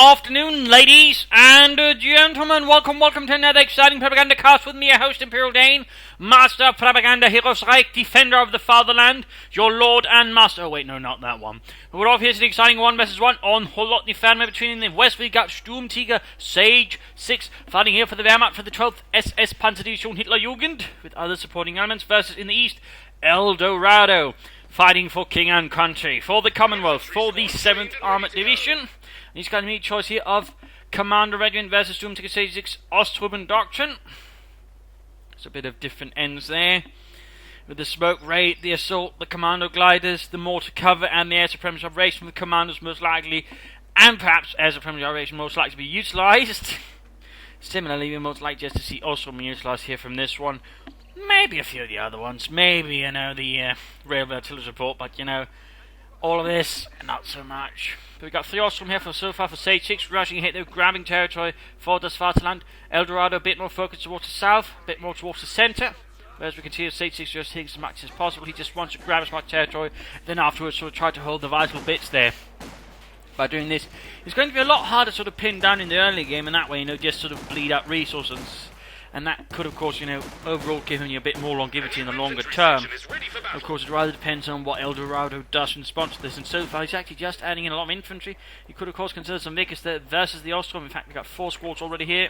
afternoon, ladies and gentlemen. Welcome to another exciting Propagandacast with me, your host, Imperial Dane, Master of Propaganda, Heroes Reich, Defender of the Fatherland, your Lord and Master. Oh, wait, no, not that one. We're off here to the exciting 1 vs 1 on Holotny Family. Between the west, we got Sturmtiger, Sagesix, fighting here for the Wehrmacht for the 12th SS Panzerdivision Hitlerjugend, with other supporting elements, versus in the east, Eldorado, fighting for King and Country, for the Commonwealth, for the 7th Armoured Division. And he's got a unique choice here of Commander Regiment versus Sturmtiger Sagesix Ostruben Doctrine. It's a bit of different ends there. With the smoke raid, the assault, the commando gliders, the mortar cover, and the air supremacy operation, the commandos most likely, and perhaps air supremacy operation most likely to be utilised. Similarly, we're most likely just to see Ostruben utilised here from this one. Maybe a few of the other ones. Maybe, the railway artillery support, but, all of this, not so much. But we've got 3 Ostrom here so far for Sagesix, rushing ahead, they're grabbing territory for das Vaterland. Eldorado a bit more focused towards the south, a bit more towards the centre. Whereas we can see Sagesix just takes as much as possible. He just wants to grab as much territory, then afterwards sort of try to hold the vital bits there. By doing this, it's going to be a lot harder to sort of pin down in the early game, and that way, just sort of bleed out resources. And that could, of course, overall give him a bit more longevity in the longer term. Of course, it rather depends on what Eldorado does in response to this. And so far, he's actually just adding in a lot of infantry. He could, of course, consider some Vickers there versus the Ostrom. In fact, we've got 4 squads already here.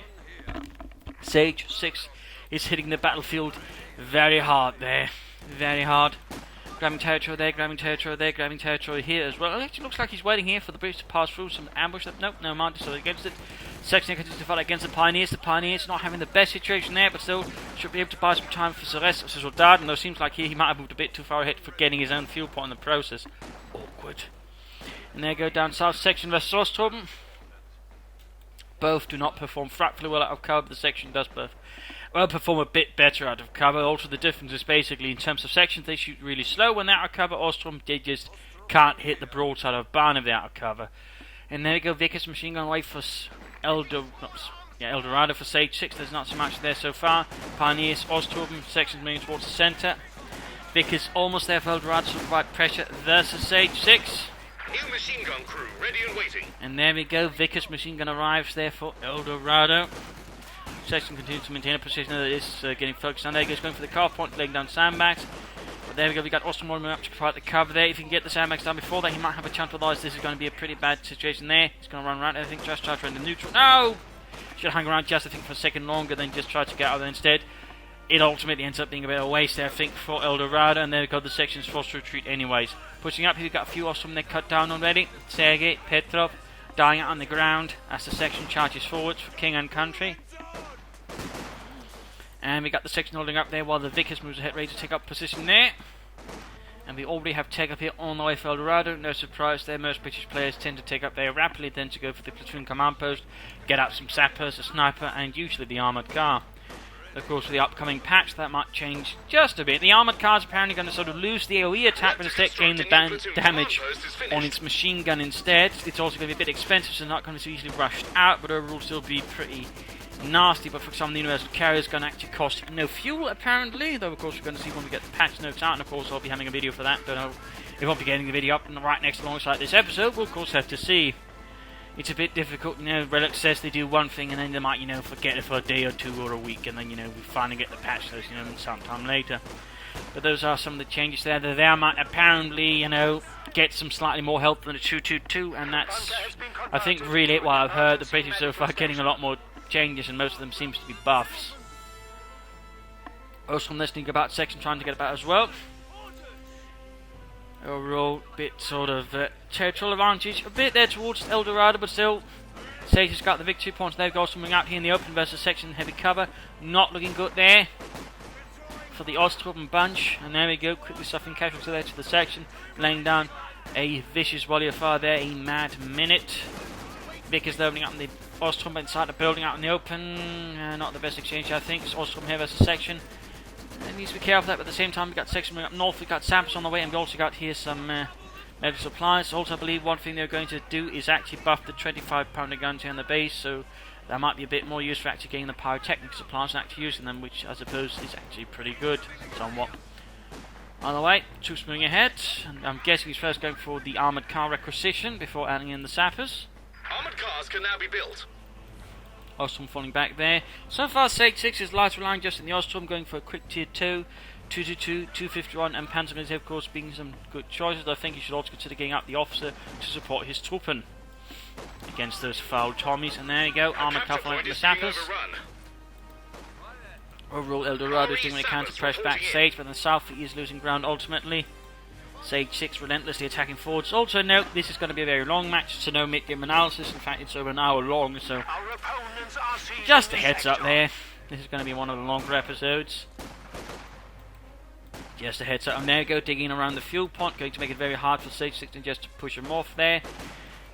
Sagesix is hitting the battlefield very hard there. Very hard. Grabbing territory there, grabbing territory there, grabbing territory here as well. It actually looks like he's waiting here for the British to pass through some ambush. Nope, no mind, so against it. Section continues to fight against the Pioneers. The Pioneers not having the best situation there, but still should be able to buy some time for the rest of the Soldaten. Though it seems like he might have moved a bit too far ahead for getting his own fuel point in the process. Awkward. And there go down south section versus Ostrom. Both do not perform frightfully well out of cover, but the section does perform a bit better out of cover. Also, the difference is basically in terms of sections, they shoot really slow when they're out of cover. Ostrom, they just can't hit the broadside of barn if they're out of cover. And there we go, Vickers machine gun away for Eldorado for Sagesix. There's not so much there so far. Pioneers, Ostrom, sections moving towards the centre. Vickers almost there for Eldorado to provide pressure versus Sagesix. New machine gun crew ready and waiting. And there we go, Vickers machine gun arrives there for Eldorado. Section continues to maintain a position that is getting focused on. There he goes, going for the car point, laying down sandbags. But there we go, we got Ostrom warming up to provide the cover there. If he can get the sandbags down before that, he might have a chance. Otherwise, this is going to be a pretty bad situation there. He's going to run around, I think, just try to run the neutral. No! Should hang around just, I think, for a second longer than just try to get out of there instead. It ultimately ends up being a bit of a waste there, I think, for Eldorado. And there we go, the section's forced to retreat anyways. Pushing up here, we've got a few Ostrom there cut down already. Sergei, Petrov, dying out on the ground as the section charges forwards for King and Country. And we got the section holding up there while the Vickers moves ahead, ready to take up position there. And we already have take up here on the way for Eldorado. No surprise there, most British players tend to take up there rapidly, then to go for the platoon command post, get out some sappers, a sniper, and usually the armoured car. Of course, with the upcoming patch, that might change just a bit. The armoured car is apparently going to sort of lose the AoE attack, but instead gain the damage on its machine gun instead. It's also going to be a bit expensive, so it's not going to be so easily rushed out, but overall still be pretty nasty. But for some of the universal carriers, going to actually cost no fuel apparently, though of course we're going to see when we get the patch notes out, and of course I'll be having a video for that. Don't know if I'll be getting the video up and right next alongside this episode. We'll of course have to see. It's a bit difficult, Relic says they do one thing and then they might, forget it for a day or 2 or a week, and then, we finally get the patch notes, sometime later. But those are some of the changes there. The Wehrmacht apparently, get some slightly more help than the 222, and that's, I think, really what I've heard. The British so far getting a lot more changes, and most of them seems to be buffs. Also, from listening about section trying to get about as well. Overall, bit sort of territorial advantage, a bit there towards Eldorado, but still, Sage's got the victory points. They've got something out here in the open versus section heavy cover. Not looking good there for the Ostrom bunch. And there we go, quickly suffering casualties there to the section, laying down a vicious volley of fire there, a mad minute. Vickers opening up in the Ostrom inside the building out in the open. Not the best exchange, I think. It's Ostrom here versus section. It needs to be careful of that, but at the same time, we've got section moving up north, we've got samples on the way, and we've also got here some medical supplies. Also, I believe one thing they're going to do is actually buff the 25-pounder guns here on the base, so that might be a bit more use for actually getting the pyrotechnic supplies and actually using them, which I suppose is actually pretty good, somewhat. On the way, troops moving ahead, and I'm guessing he's first going for the armoured car requisition before adding in the sappers. Armored cars can now be built. Ostrom falling back there. So far, Sagesix is largely relying just on the Ostrom, going for a quick tier 2, 222, 251, and Panzer of course being some good choices. I think he should also consider getting up the officer to support his Truppen against those foul Tommies. And there you go, armoured car flying from the sappers. Overall, Eldorado is doing what he can to press back Sage, but in the south he is losing ground ultimately. Sagesix relentlessly attacking forwards. Also note, this is going to be a very long match, so no mid-game analysis. In fact, it's over an hour long, so just a heads up there. This is going to be one of the longer episodes. Just a heads up. And there you go, digging around the fuel point, going to make it very hard for Sagesix just to push him off there.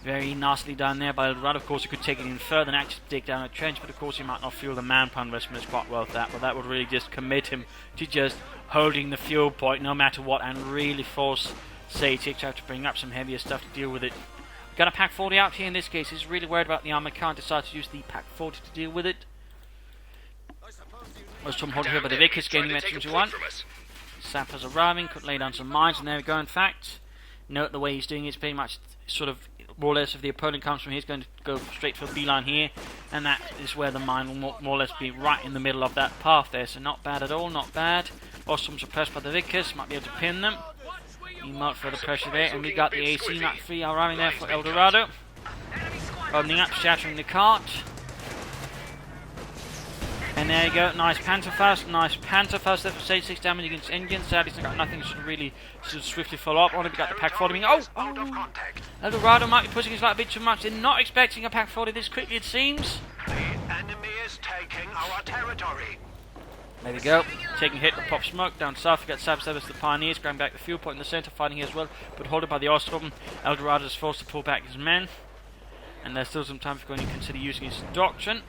Very nastily done there by Eldorado. Of course, he could take it even further and actually dig down a trench, but of course he might not fuel the manpower investment is quite worth that. But that would really just commit him to just holding the fuel point no matter what, and really force Sagesix to have to bring up some heavier stuff to deal with it. We've got a Pack 40 out here in this case. He's really worried about the armoured car and decides to use the Pack 40 to deal with it. There's some holding here by the Vickers gaining metro to 1. Sappers arriving, could lay down some mines, and there we go. In fact, note the way he's doing it's pretty much sort of more or less if the opponent comes from here, he's going to go straight for a beeline here, and that is where the mine will more or less be right in the middle of that path there, so not bad at all, not bad. Ostrom suppressed by the Vickers, might be able to pin them. Emote for the pressure there, and we got the AC Mach 3 arriving there for Eldorado. Opening up, shattering the cart. And there you go, nice Panzerfaust there for Sagesix, damage against engines. Sadly, he's got nothing to really swiftly follow up on it. We got the Pack 40 being, oh! Eldorado might be pushing his luck a bit too much. They're not expecting a Pack 40 this quickly, it seems. The enemy is taking our territory. There we go, taking a hit with Pop Smoke. Down south we got Sagesix, the Pioneers, grabbing back the fuel point in the centre, fighting here as well, but holded by the Ostrom. Eldorado is forced to pull back his men, and there's still some time for going to consider using his doctrine.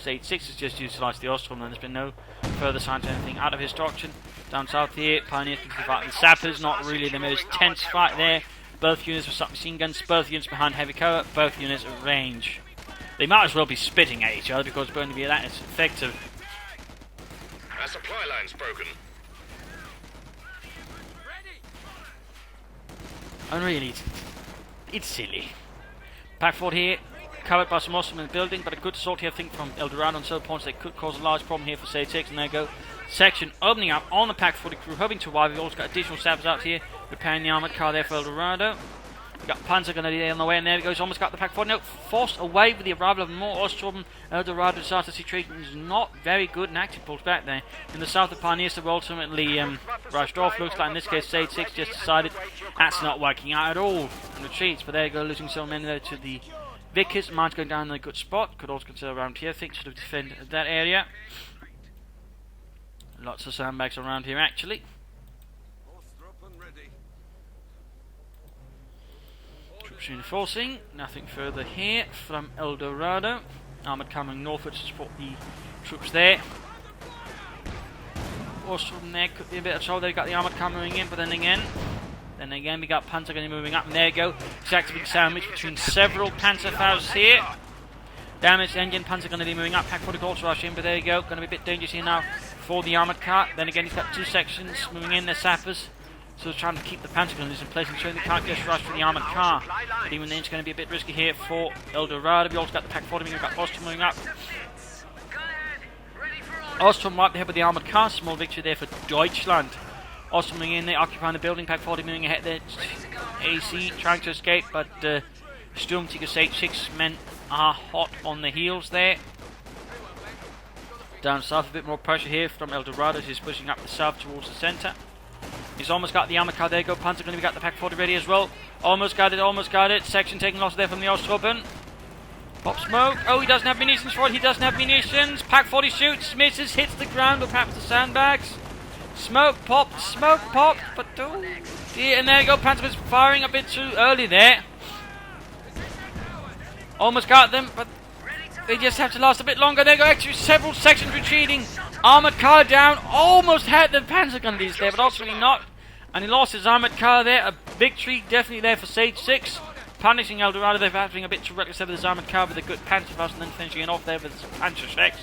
Sagesix has just utilised the Ostrom, and there's been no further signs of anything out of his doctrine. Down south here, Pioneers can fight the Sappers, not really the most tense fight there. Both units with submachine guns, both units behind heavy cover, both units at range. They might as well be spitting at each other because it's going to be that effective. Our supply line's broken. And really, it's silly. Pack 4 here, covered by some Ostrom in the building, but a good assault here, I think, from Eldorado on several points that could cause a large problem here for Sagesix. And there you go, section opening up on the Pack 40 crew, hoping to arrive. We've also got additional sappers out here, repairing the armoured car there for Eldorado. We've got Panzer going to be on the way, and there he goes, almost got the Pack 40. No, forced away with the arrival of more Ostrom. Eldorado decides the situation is not very good and actually pulls back there. In the south, the Pioneers were ultimately rushed off. Looks like in this case, Sagesix just decided that's not working out at all and retreats. But there you go, losing so many there to the Vickers. Mine's going down in a good spot. Could also consider around here. I think should have defended that area. Lots of sandbags around here actually. Troops reinforcing. Nothing further here from Eldorado. Armoured coming northward to support the troops there. Also from there could be a bit of trouble. They've got the armoured car moving in, but then again we got Panzer going to be moving up, and there you go. Exactly sandwich between several Panzerfausts here. Damaged engine, Panzer going to be moving up. Pack 40 also rush in, but there you go. Going to be a bit dangerous here now for the armoured car. Then again, he's got two sections moving in, their sappers. So he's trying to keep the Panzer gunners in place and showing they can't just rush for the armoured car. But even then, it's going to be a bit risky here for Eldorado. We also got the Pack 40 moving, we've got Ostrom moving up. Ostrom right there with the armoured car. Small victory there for Deutschland. Ostrom moving in there, occupying the building. Pack 40 moving ahead there. AC trying to escape, but Sturmtiger Sagesix men are hot on the heels there. Down south, a bit more pressure here from Eldorado as he's pushing up the south towards the centre. He's almost got the armoured car. There you go. Panzer going to got the Pack 40 ready as well. Almost got it, almost got it. Section taking loss there from the Ostrom. Pop Smoke. Oh, he doesn't have munitions for it. He doesn't have munitions. Pack 40 shoots, misses, hits the ground or perhaps the sandbags. Smoke popped, but oh dear. And there you go. Panzer was firing a bit too early there. Almost got them, but they just have to last a bit longer. There you go. Actually, several sections retreating. Armoured car down. Almost had the Panzer gunneries there, but ultimately not. And he lost his armoured car there. A victory definitely there for Sagesix. Punishing Eldorado there for having a bit too reckless there with his armoured car with a good Panzerfaust, and then finishing it off there with his Panzerschecks.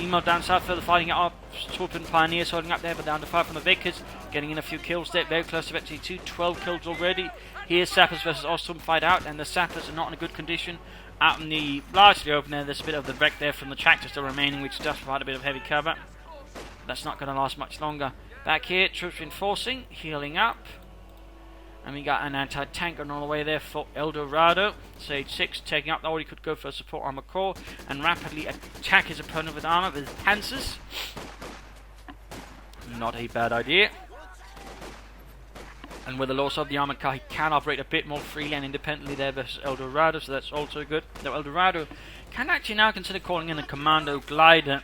Email down south, further fighting it up. Torpin Pioneers holding up there, but down to 5 from the Vickers. Getting in a few kills there. Very close to actually 12 kills already. Here's Sappers versus Ostrom fight out, and the Sappers are not in a good condition. Out in the largely open there, there's a bit of the wreck there from the tractor still remaining, which does provide a bit of heavy cover. That's not going to last much longer. Back here, troops reinforcing, healing up. And we got an anti-tank going all the way there for Eldorado. Sagesix taking up all he could go for a support armor core and rapidly attack his opponent with armor with panzers. Not a bad idea. And with the loss of the armored car, he can operate a bit more freely and independently there versus Eldorado, so that's also good. Though Eldorado can actually now consider calling in a commando glider,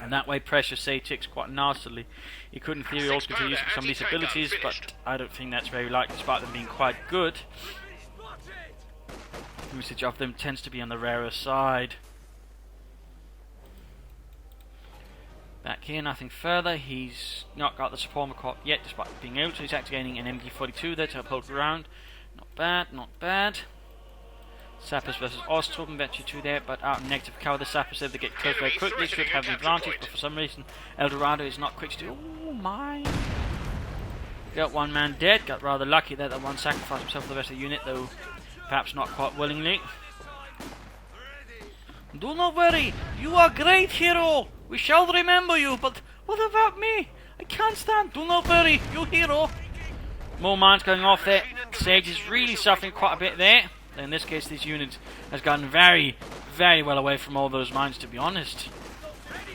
and that way pressure Sagesix quite nastily. He could in theory also continue using some of these abilities, but I don't think that's very likely despite them being quite good. Usage of them tends to be on the rarer side. Back here, nothing further. He's not got the support armor yet, despite being able to. He's actually gaining an MD42 there to uphold ground. Not bad, not bad. Sappers versus Ostrom, bet you two there, but out in negative cover. The Sappers said they get close very quickly, should have an advantage, but for some reason, Eldorado is not quick to do. Oh my! Got one man dead. Got rather lucky there that one sacrificed himself for the rest of the unit, though perhaps not quite willingly. Do not worry, you are great hero. We shall remember you, but what about me? I can't stand. Do not worry, you hero. More mines going off there. Sage is really suffering quite a bit there. In this case, this unit has gotten very, very well away from all those mines, to be honest.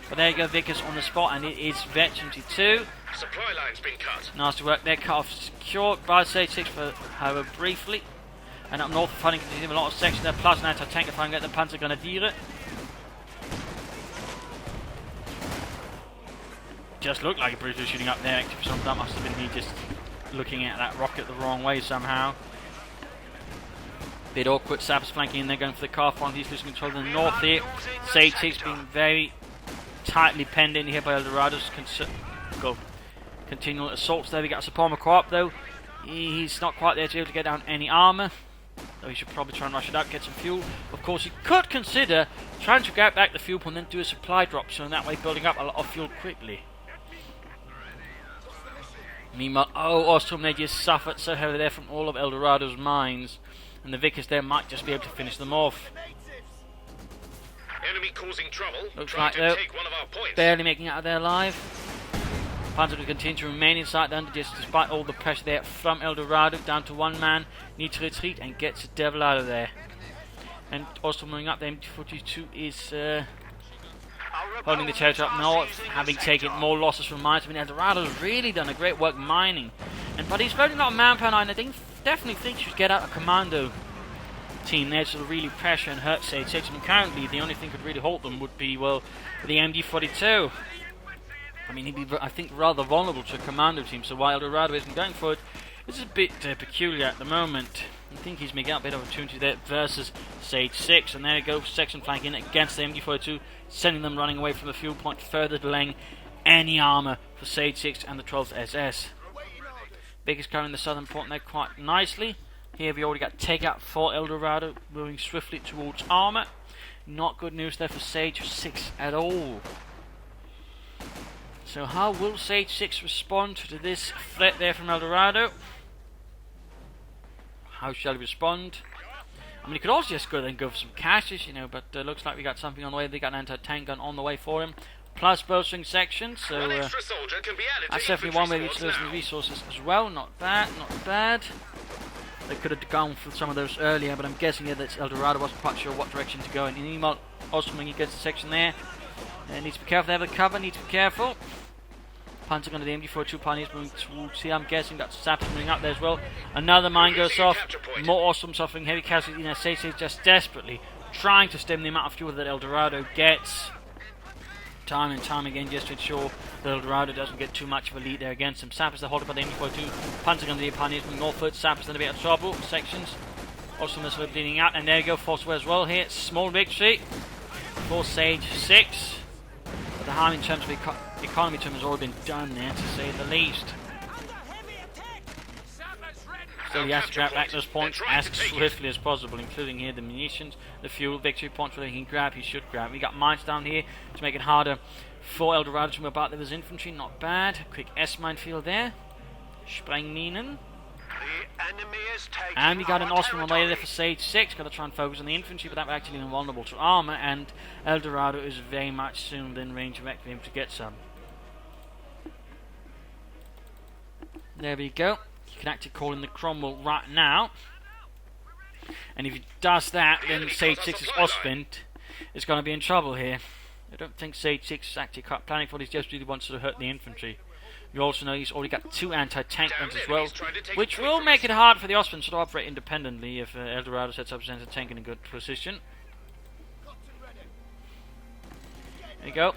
But there you go, Vickers on the spot, and it is Vet 22. Supply line's been cut. Nasty work there, cut off secured by Sagesix for however briefly. And up north, fighting continuing a lot of section there, plus an anti-tank if I can get the Panzergrenadiere. Just looked like a British shooting up there. Actually, for some that must have been me just looking at that rocket the wrong way somehow. Bit awkward. Sappers flanking in there, going for the car front. He's losing control in the north here. Sagesix being very tightly penned in here by Eldorado's continual assaults there. We got a support armor core up though. He's not quite there to be able to get down any armor. Though he should probably try and rush it out, get some fuel. Of course, he could consider trying to get back the fuel point and then do a supply drop, so in that way building up a lot of fuel quickly. Meanwhile, Ostrom, they just suffered so heavily there from all of Eldorado's mines, and the Vickers there might just be able to finish them off. Enemy causing trouble. Looks Trying like to though, take one of our points. barely making it out of there alive. Panzer will continue to remain inside then, just despite all the pressure there from Eldorado, down to one man, need to retreat and get the devil out of there. And also moving up, the MT42 is holding the territory up north, having taken more losses from mines. I mean, Eldorado's really done a great work mining, but he's really not manpower, and I definitely think he should get out a commando team there to really pressure and hurt Sagesix. And currently, the only thing that could really halt them would be, well, the MD42. I mean, he'd be, I think, rather vulnerable to a commando team, so while Eldorado isn't going for it, it's a bit peculiar at the moment. I think he's making out a bit of opportunity there versus Sagesix, and there you go, section flanking against the MD42, sending them running away from the fuel point, further delaying any armor for Sagesix and the 12th SS. Big is covering the southern point there quite nicely. Here we already got takeout for Eldorado, moving swiftly towards armor. Not good news there for Sagesix at all. So how will Sagesix respond to this threat there from Eldorado? How shall he respond? I mean, he could also just go there and go for some caches, you know, but looks like we got something on the way. They got an anti-tank gun on the way for him, plus bowstring section, so that's definitely one way to use those resources as well. Not bad, not bad. They could have gone for some of those earlier, but I'm guessing here that Eldorado wasn't quite sure what direction to go in. Meanwhile, also when he gets the section there, needs to be careful there with cover, needs to be careful. Panzer gun to the MD42 pioneers moving towards here. I'm guessing that Sappers moving up there as well. Another mine goes off. More Ostrom suffering heavy casualties. You know, Sagesix just desperately trying to stem the amount of fuel that Eldorado gets. Time and time again, just to ensure that Eldorado doesn't get too much of a lead there against him. Sappers are holding by the MD42. Panzer gun to the pioneers moving northward. Sappers in a bit of trouble. Sections. Ostrom is bleeding out. And there you go, Forceway as well here. Small victory for Sagesix. But the harm in terms of economy terms has already been done there, to say the least. So he has to grab back those points as swiftly as possible, including here the munitions, the fuel, victory points where he can grab, he should grab. We got mines down here to make it harder for Eldorado to move about. There was infantry, not bad. Quick S minefield there. Sprengminen. The enemy is taking And we got an our Austrian on the way there territory. for Sagesix. Got to try and focus on the infantry, but that was actually invulnerable to armour, and Eldorado is very much soon within range of him to get some. There we go. He can actually call in the Cromwell right now. And if he does that, then Sagesix's Austrian is going to be in trouble here. I don't think Sagesix is actually quite planning for this, he just really wants to hurt the infantry. You also know he's already got 2 anti-tank guns as well, which will make it hard for the Austrians to operate independently if Eldorado sets up his anti-tank in a good position. There you go.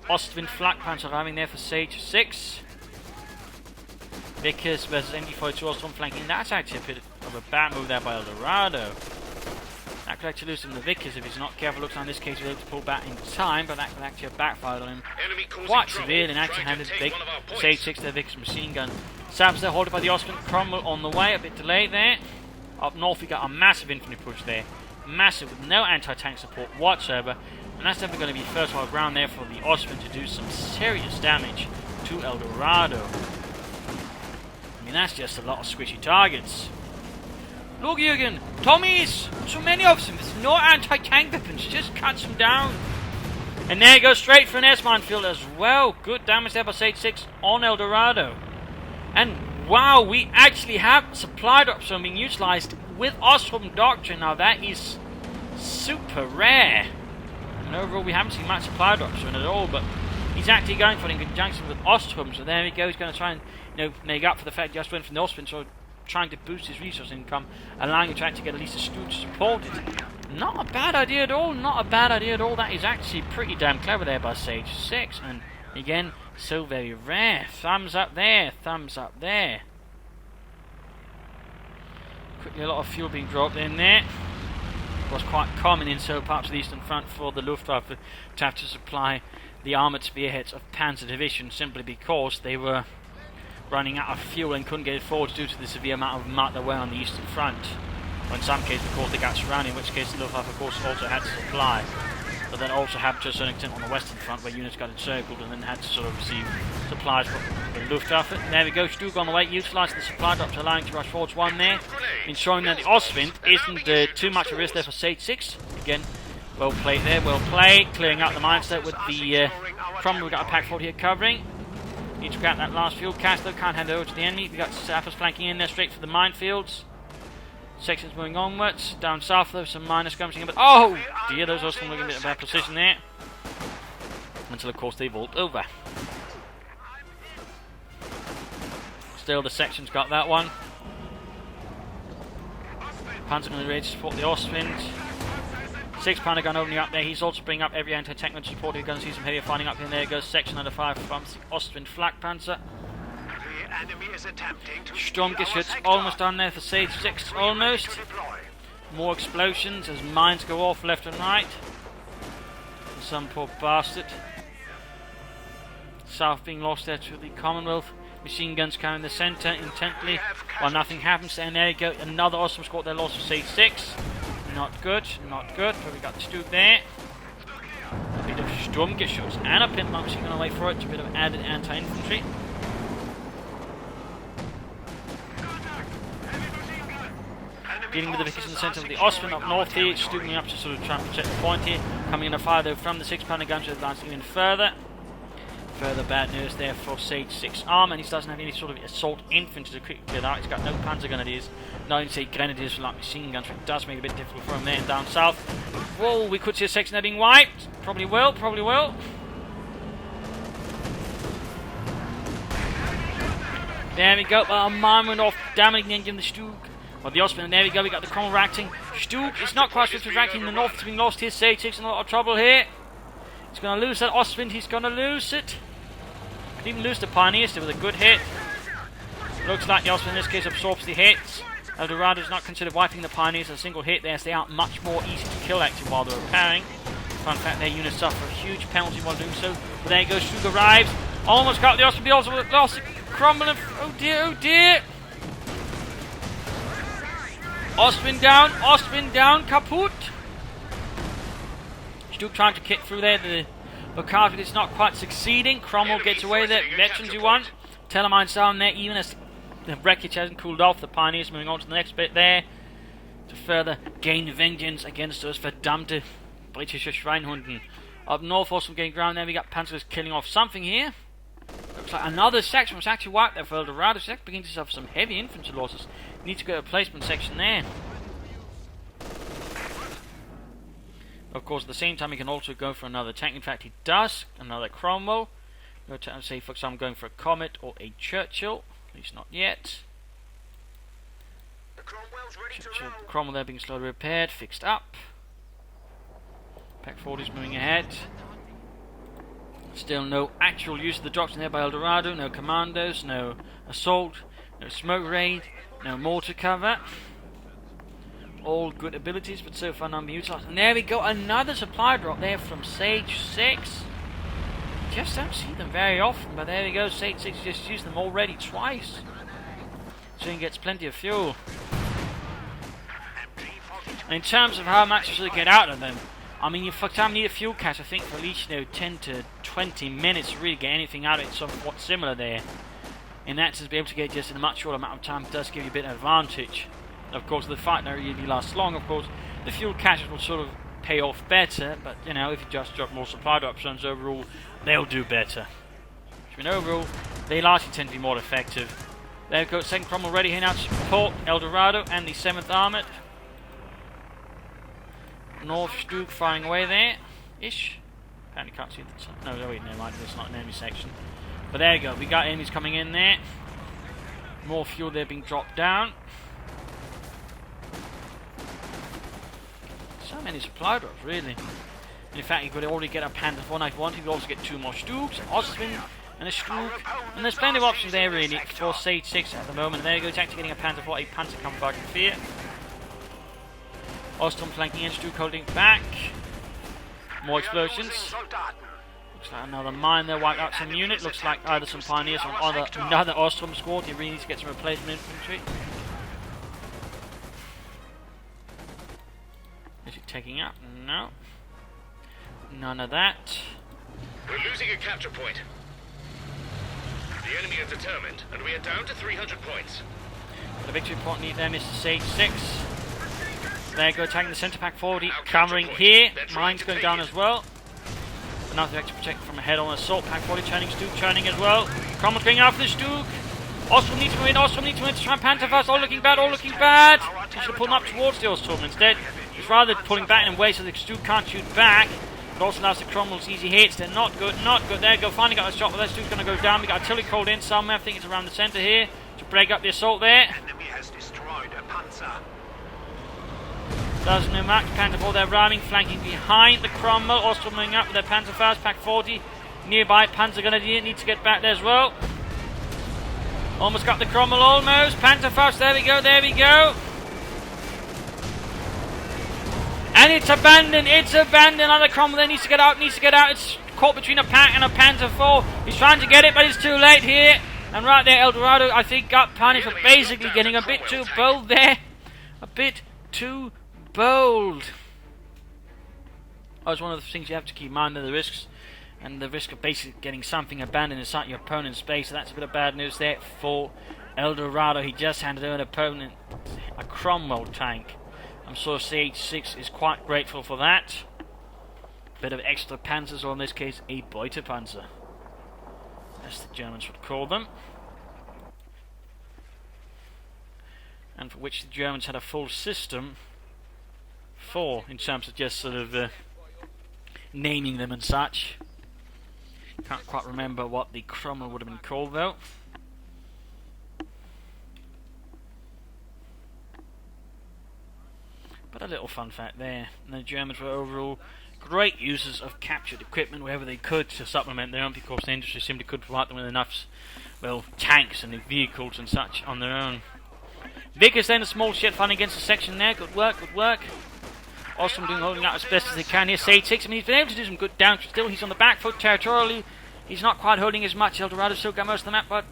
Austrian flak panzer arriving there for Sagesix. Vickers versus MD42 Austrian flanking. That's actually a bit of a bad move there by Eldorado. That could actually lose him the Vickers if he's not careful. Looks like in this case he's able to pull back in time, but that could actually have backfired on him quite severely and actually handed big Sagesix their Vickers machine gun. Sabs there, halted by the Austrian. Cromwell on the way, a bit delayed there. Up north we got a massive infantry push there. Massive, with no anti-tank support whatsoever. And that's definitely going to be fertile ground there for the Austrian to do some serious damage to Eldorado. I mean, that's just a lot of squishy targets. Look, Jürgen, Tommies! So many of them, there's no anti-tank weapons, just cuts them down. And there he goes straight for an S-minefield as well. Good damage there by Sagesix on Eldorado. And wow, we actually have supply drops being utilised with Ostrom Doctrine. Now that is super rare. And overall we haven't seen much supply drops at all, but he's actually going for it in conjunction with Ostrom. So there we go, he's going to try and make up for the fact he just went from the Austrian, so trying to boost his resource income, allowing him to actually get at least a Stu to support it. Not a bad idea at all, not a bad idea at all. That is actually pretty damn clever there by Sagesix, and again, so very rare. Thumbs up there, thumbs up there. Quickly, a lot of fuel being dropped in there. It was quite common in certain parts of the Eastern Front for the Luftwaffe to have to supply the armoured spearheads of Panzer Division simply because they were running out of fuel and couldn't get it forward due to the severe amount of mud that were on the Eastern Front. Or in some cases, of course, they got surrounded, in which case the Luftwaffe, of course, also had to supply. But that also happened to a certain extent on the Western Front, where units got encircled and then had to sort of receive supplies from the Luftwaffe. There we go, Stug on the way, utilising the supply drops, allowing to rush forwards one there, ensuring that the Ostwind isn't too much of a risk there for Sagesix. Again, well played there, well played, clearing out the mines there with the Cromwell. We've got a pack forward here covering. Need to grab that last fuel cast though, can't hand it over to the enemy. We've got sappers flanking in there straight for the minefields. Sections moving onwards. Down south though, some miners skirmishing, but oh dear, those are some looking a bit of bad precision there. Until of course they vault over. Still the section's got that one. Panzer going to be ready to support the Ostwind. 6-pounder gun opening up there. He's also bringing up every anti-tank gun support. You're going to see some heavier fighting up in there. Goes section under 5 from the Ostwind flak panzer. The enemy is attempting to Sturmgeschütz almost done there for Sagesix, almost. More explosions as mines go off left and right. Some poor bastard. South being lost there to the Commonwealth. Machine guns carrying the centre intently while nothing happens. And there you go, another awesome squad there lost for Sagesix. Not good, not good. But we got the Stug there. A bit of Sturmgeschütz and a Pintmark machine gun away for it. A bit of added anti-infantry. Dealing with the Vickers in the centre of the Ostwind up north here. Stuging up to sort of try and protect the point here. Coming in a fire though from the 6-pounder guns to advance even further. Further bad news there for Sagesix arm, and he doesn't have any sort of assault infantry to quickly clear out. He's got no panzer grenadiers, not even say grenadiers for like machine guns, which does make it a bit difficult for him there and down south. Whoa, we could see a section there being wiped. Probably will, probably will. There we go, a mine went off, damaging the engine of the Stug. Well, the Ostwind, and there we go, we got the Cromwell reacting. Stug is not quite swift with reacting in the north, it's being lost here. Sagesix in a lot of trouble here. He's going to lose that Ostwind, he's going to lose it. Could even lose the Pioneers with a good hit. Looks like the Ostwind in this case absorbs the hits. Eldorado does not consider wiping the Pioneers as a single hit there, as they are much more easy to kill actually while they're repairing. Fun fact, their units suffer a huge penalty while doing so. But there he goes, Stug arrives. Almost got the Ostwind, also lost it. Cromwell, oh dear, oh dear. Ostwind down, kaput. Stug trying to kick through there. The Bokar is not quite succeeding. Cromwell gets away there. Veterans you want. Telemines down there, even as The wreckage hasn't cooled off. The pioneers moving on to the next bit there to further gain vengeance against us verdammte britische Schweinhunden. Up north, also getting ground there. We got Panzers killing off something here. Looks like another section was actually wiped there for Eldorado. So that's beginning to suffer some heavy infantry losses. Need to get a replacement section there. Of course, at the same time, he can also go for another tank. In fact, he does. Another Cromwell. Go to say, for example, I'm going for a Comet or a Churchill. At least not yet. The Cromwell's ready to Churchill, roll. Cromwell there being slowly repaired, fixed up. Pack 40's moving ahead. Still no actual use of the doctrine there by Eldorado. No commandos, no assault, no smoke raid, no mortar cover. All good abilities, but so far none being utilised. And there we go, another supply drop there from Sagesix. Just don't see them very often, but there we go. Sagesix just used them already twice. So he gets plenty of fuel. And in terms of how much you get out of them, I mean, you need a fuel cache, I think, for at least 10 to 20 minutes to really get anything out of it. Somewhat similar there. In that sense, be able to get just in a much shorter amount of time does give you a bit of advantage. Of course, the fight don't really lasts long. Of course, the fuel caches will sort of pay off better, but if you just drop more supply options overall, they'll do better. I mean, overall, they largely tend to be more effective. There we go, second Cromwell ready here now to support Eldorado and the 7th Armoured. North Stuke firing away there, ish. Apparently can't see the no, wait, never mind, that's not an enemy section. But there you go, we got enemies coming in there. More fuel there being dropped down. So many supply drops, really. And in fact, you could already get a Panther 491. You could also get 2 more Stukes, an Ostwind, and a Stuke. And there's plenty of options there, really, for Sagesix at the moment. And there you go, it's actually getting a Panther 4, a Panzer Kampfwagen 4. Ostrom flanking in, Stuke holding back. More explosions. Looks like another mine there, wiped out some unit. Looks like either some pioneers or another Ostrom squad. You really need to get some replacement infantry. Is it taking up? No. None of that. We're losing a capture point. The enemy are determined, and we are down to 300 points. The victory point need there, Mr. Sagesix. There you go, attacking the centre pack 40, covering here. Mine's going down as well. Another extra protect from a head-on assault. Pack 40 churning, Stuke churning as well. Cromwell's going after the Stuke. Ostrom needs to win, Ostrom needs to win to try and Panther fast. All looking bad, all looking bad. He should have pulled him up towards the Ostrom instead. He's rather pulling back in a way so the Stuke can't shoot back. But also allows the Cromwell's easy hits. They're not good, not good. There you go, finally got a shot, but that Stuke's going to go down. We got artillery called in somewhere. I think it's around the centre here to break up the assault there. Enemy has destroyed a Panzer. Doesn't know much. Panther 4 they're ramming, flanking behind the Cromwell. Ostrom moving up with their Panther fast. Pack 40 nearby. Panzer going to need to get back there as well. Almost got the Cromwell, almost. Panther fast, there we go, there we go. And it's abandoned, Another Cromwell there needs to get out, It's caught between a pack and a Panther 4. He's trying to get it, but it's too late here. And right there, Eldorado, I think, got punished for basically getting a bit too bold there. A bit too bold. That's one of the things you have to keep in mind, are the risks. And the risk of basically getting something abandoned inside your opponent's base. So that's a bit of bad news there for Eldorado. He just handed over an opponent a Cromwell tank. I'm sure CH6 is quite grateful for that. Bit of extra panzers, or in this case, a Beutepanzer, as the Germans would call them. And for which the Germans had a full system for, in terms of just sort of naming them and such. Can't quite remember what the Cromwell would have been called though. But a little fun fact there. And the Germans were overall great users of captured equipment wherever they could to supplement their own, because the industry simply couldn't provide them with enough, well, tanks and vehicles and such on their own. Vickers then, a small ship fighting against the section there. Good work, good work. Ostrom holding out as best as they can here. Sagesix, I mean, he's been able to do some good damage. Still, he's on the back foot territorially. He's not quite holding as much. Eldorado's still got most of the map, but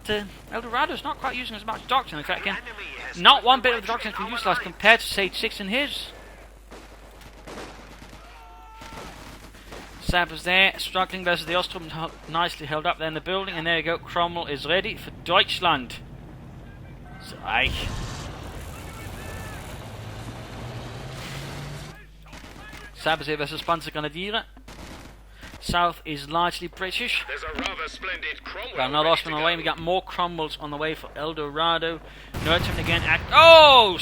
Eldorado's not quite using as much doctrine. In fact, again, not one bit of the doctrine has been utilised compared to Sagesix and his. Sappers there, struggling versus the Ostrom, nicely held up there in the building. And there you go, Cromwell is ready for Deutschland. Reich. Sabazé versus Panzergrenadiere. South is largely British. There's a rather splendid Cromwell. Got another ready Osman to on the way. go. We got more Cromwells on the way for Eldorado. No attempt again. Oh!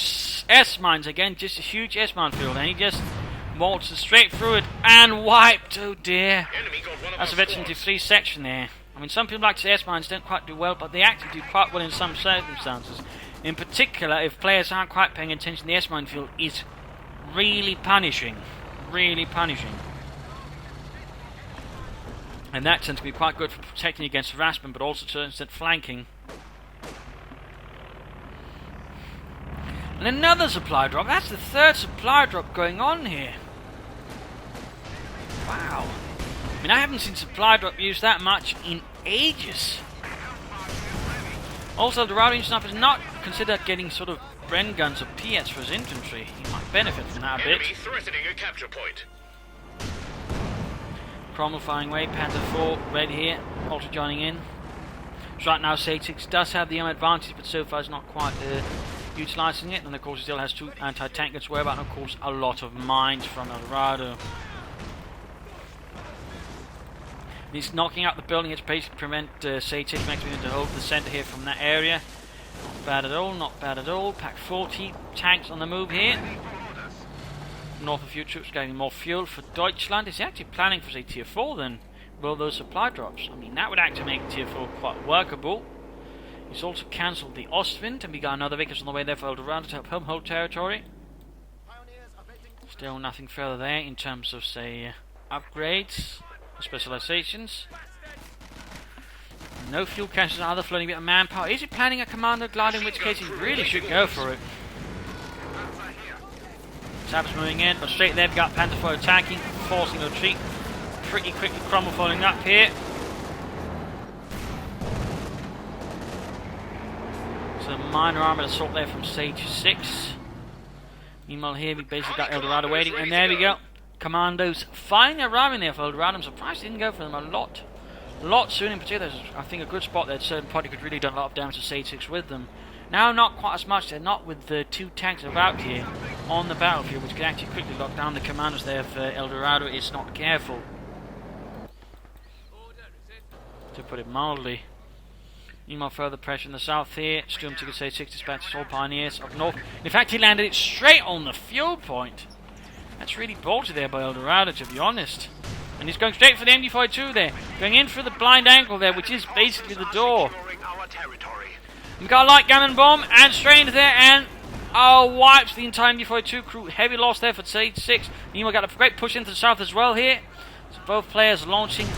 S-mines again. Just a huge S-mine field. And he just waltzes straight through it and wiped. Oh dear. Enemy got one of That's a our veteran to squads. 3 section there. I mean, some people like to say S-mines don't quite do well, but they actually do quite well in some circumstances. In particular, if players aren't quite paying attention, the S-mine field is really punishing. Really punishing. And that tends to be quite good for protecting against harassment, but also to instant flanking. And another supply drop. That's the 3rd supply drop going on here. Wow. I mean, I haven't seen supply drop used that much in ages. Also, Eldorado Sniper is not considered getting sort of Bren guns or PS for his infantry. He might benefit from that a bit. Enemy threatening a capture point. Cromwell firing away, Panther 4, red here, also joining in. So right now, Sagesix does have the advantage, but so far is not quite utilising it. And of course, he still has 2 anti-tank guns to worry about, and of course, a lot of mines from Eldorado. He's knocking out the building to basically prevent Sagesix making to hold the centre here from that area. Not bad at all, not bad at all. Pack 40 tanks on the move here. North of few troops getting more fuel for Deutschland. Is he actually planning for, say, tier 4 then? Will those supply drops? I mean, that would actually make tier 4 quite workable. He's also cancelled the Ostwind, and we got another Vickers on the way there for Eldorado to help him hold territory. Still nothing further there in terms of, say, upgrades or specializations. No fuel caches, other floating bit of manpower. Is he planning a commander glide, in which case he really should go for it? Sab's moving in, but straight there we got Panther 4 attacking, forcing a retreat. Pretty quickly Cromwell following up here. So minor armoured assault there from Sagesix. Meanwhile here we basically got Eldorado waiting, and there we go. Commandos finally arriving there for Eldorado. I'm surprised they didn't go for them a lot soon. In particular, there's, I think, a good spot there. Certain party could really done a lot of damage to Sagesix with them. Now not quite as much. They're not with the 2 tanks about here on the battlefield, which could actually quickly lock down the commandos there if Eldorado is not careful. To put it mildly. Meanwhile, further pressure in the south here. Storm Ticket say 6 dispatches all pioneers up north. In fact, he landed it straight on the fuel point. That's really ballsy there by Eldorado, to be honest. And he's going straight for the MD-42 there. Going in for the blind angle there, which is basically the door. Securing our territory. We got a light cannon bomb and straight into there, and wipes the entire MD-42 crew. Heavy loss there for Sagesix. Meanwhile, got a great push into the south as well here. So both players launching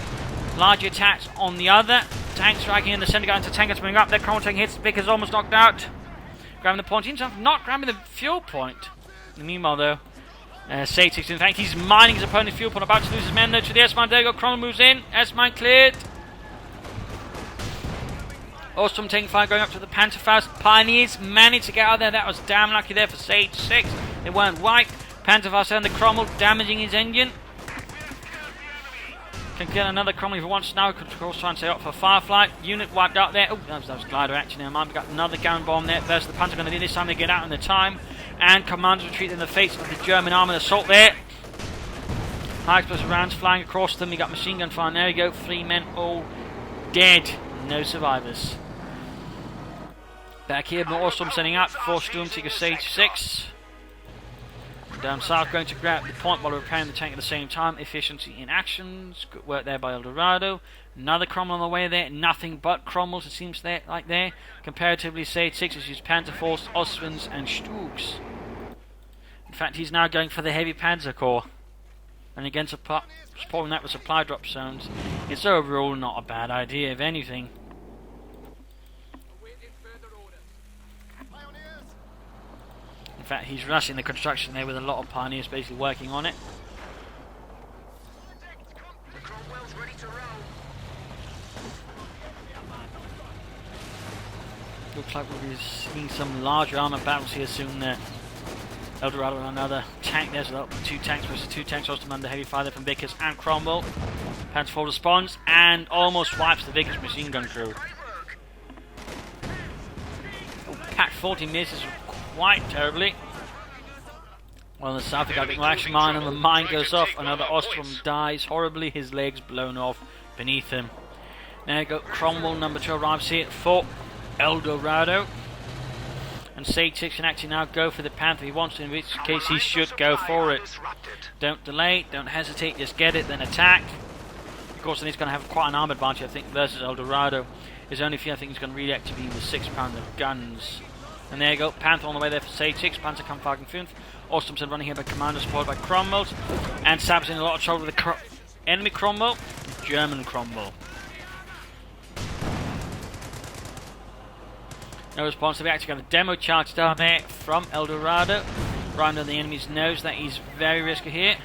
large attacks on the other. Tanks striking in the centre, got into tankers coming up. Their Cromwell taking hits. Vickers almost knocked out. Grabbing the point. Seems not grabbing the fuel point. Meanwhile, though, Sagesix, in fact, he's mining his opponent's fuel point. About to lose his men though to the S-mine. There you go. Cromwell moves in. S-mine cleared. Ostrom taking fire, going up to the Pantherfaust. Pioneers managed to get out there. That was damn lucky there for Sagesix. They weren't wiped. Pantherfaust and the Cromwell damaging his engine. Can get another Cromwell if he wants now. Could of course try and stay up for Firefly. Unit wiped out there. Oh, that was glider action. Never mind. We got another cannon bomb there versus the Panther. Going to do this time. They get out in the time. And commanders retreat in the face of the German armoured assault there. High explosive rounds flying across them. We got machine gun fire. There we go. 3 men all dead. No survivors. Back here, more Ostrom sending out 4 Storm Tiger Sagesix. Down south, going to grab the point while repairing the tank at the same time. Efficiency in actions. Good work there by Eldorado. Another Cromwell on the way there. Nothing but Cromwells, it seems like there. Comparatively, Sagesix has used Panther Force, Ostwinds, and Stugs. In fact, he's now going for the heavy Panzer Corps. And again, supporting that with supply drop zones. It's overall not a bad idea, if anything. In fact, he's rushing the construction there with a lot of pioneers basically working on it. The Cromwell's ready to roll. Looks like we'll be seeing some larger armoured battles here soon. Eldorado and another tank there, so that'll be 2 tanks versus 2 tanks. Ostrom under heavy fire there from Vickers and Cromwell. Panther 4 responds and almost wipes the Vickers machine gun crew. Oh, Pack 40 misses quite terribly. Well, the south, we got a bit more action mine, and the mine goes off. Another Ostrom dies horribly, his legs blown off beneath him. There you go, Cromwell number 2 arrives here for Eldorado. And Sagesix can actually now go for the Panther he wants to, in which case he should go for it. Don't delay, don't hesitate, just get it, then attack. Of course, then he's going to have quite an arm advantage, I think, versus Eldorado. His only fear, I think, he's going to really activate the 6-pounder guns. And there you go, Panther on the way there for Sagesix, Panzer Kampfwagen 5. Ostromson running here by Commander, supported by Cromwell. And Sab's in a lot of trouble with the enemy Cromwell, German Cromwell. No response, so we actually got a demo charge down there from Eldorado. Right under the enemy's nose, that is very risky here.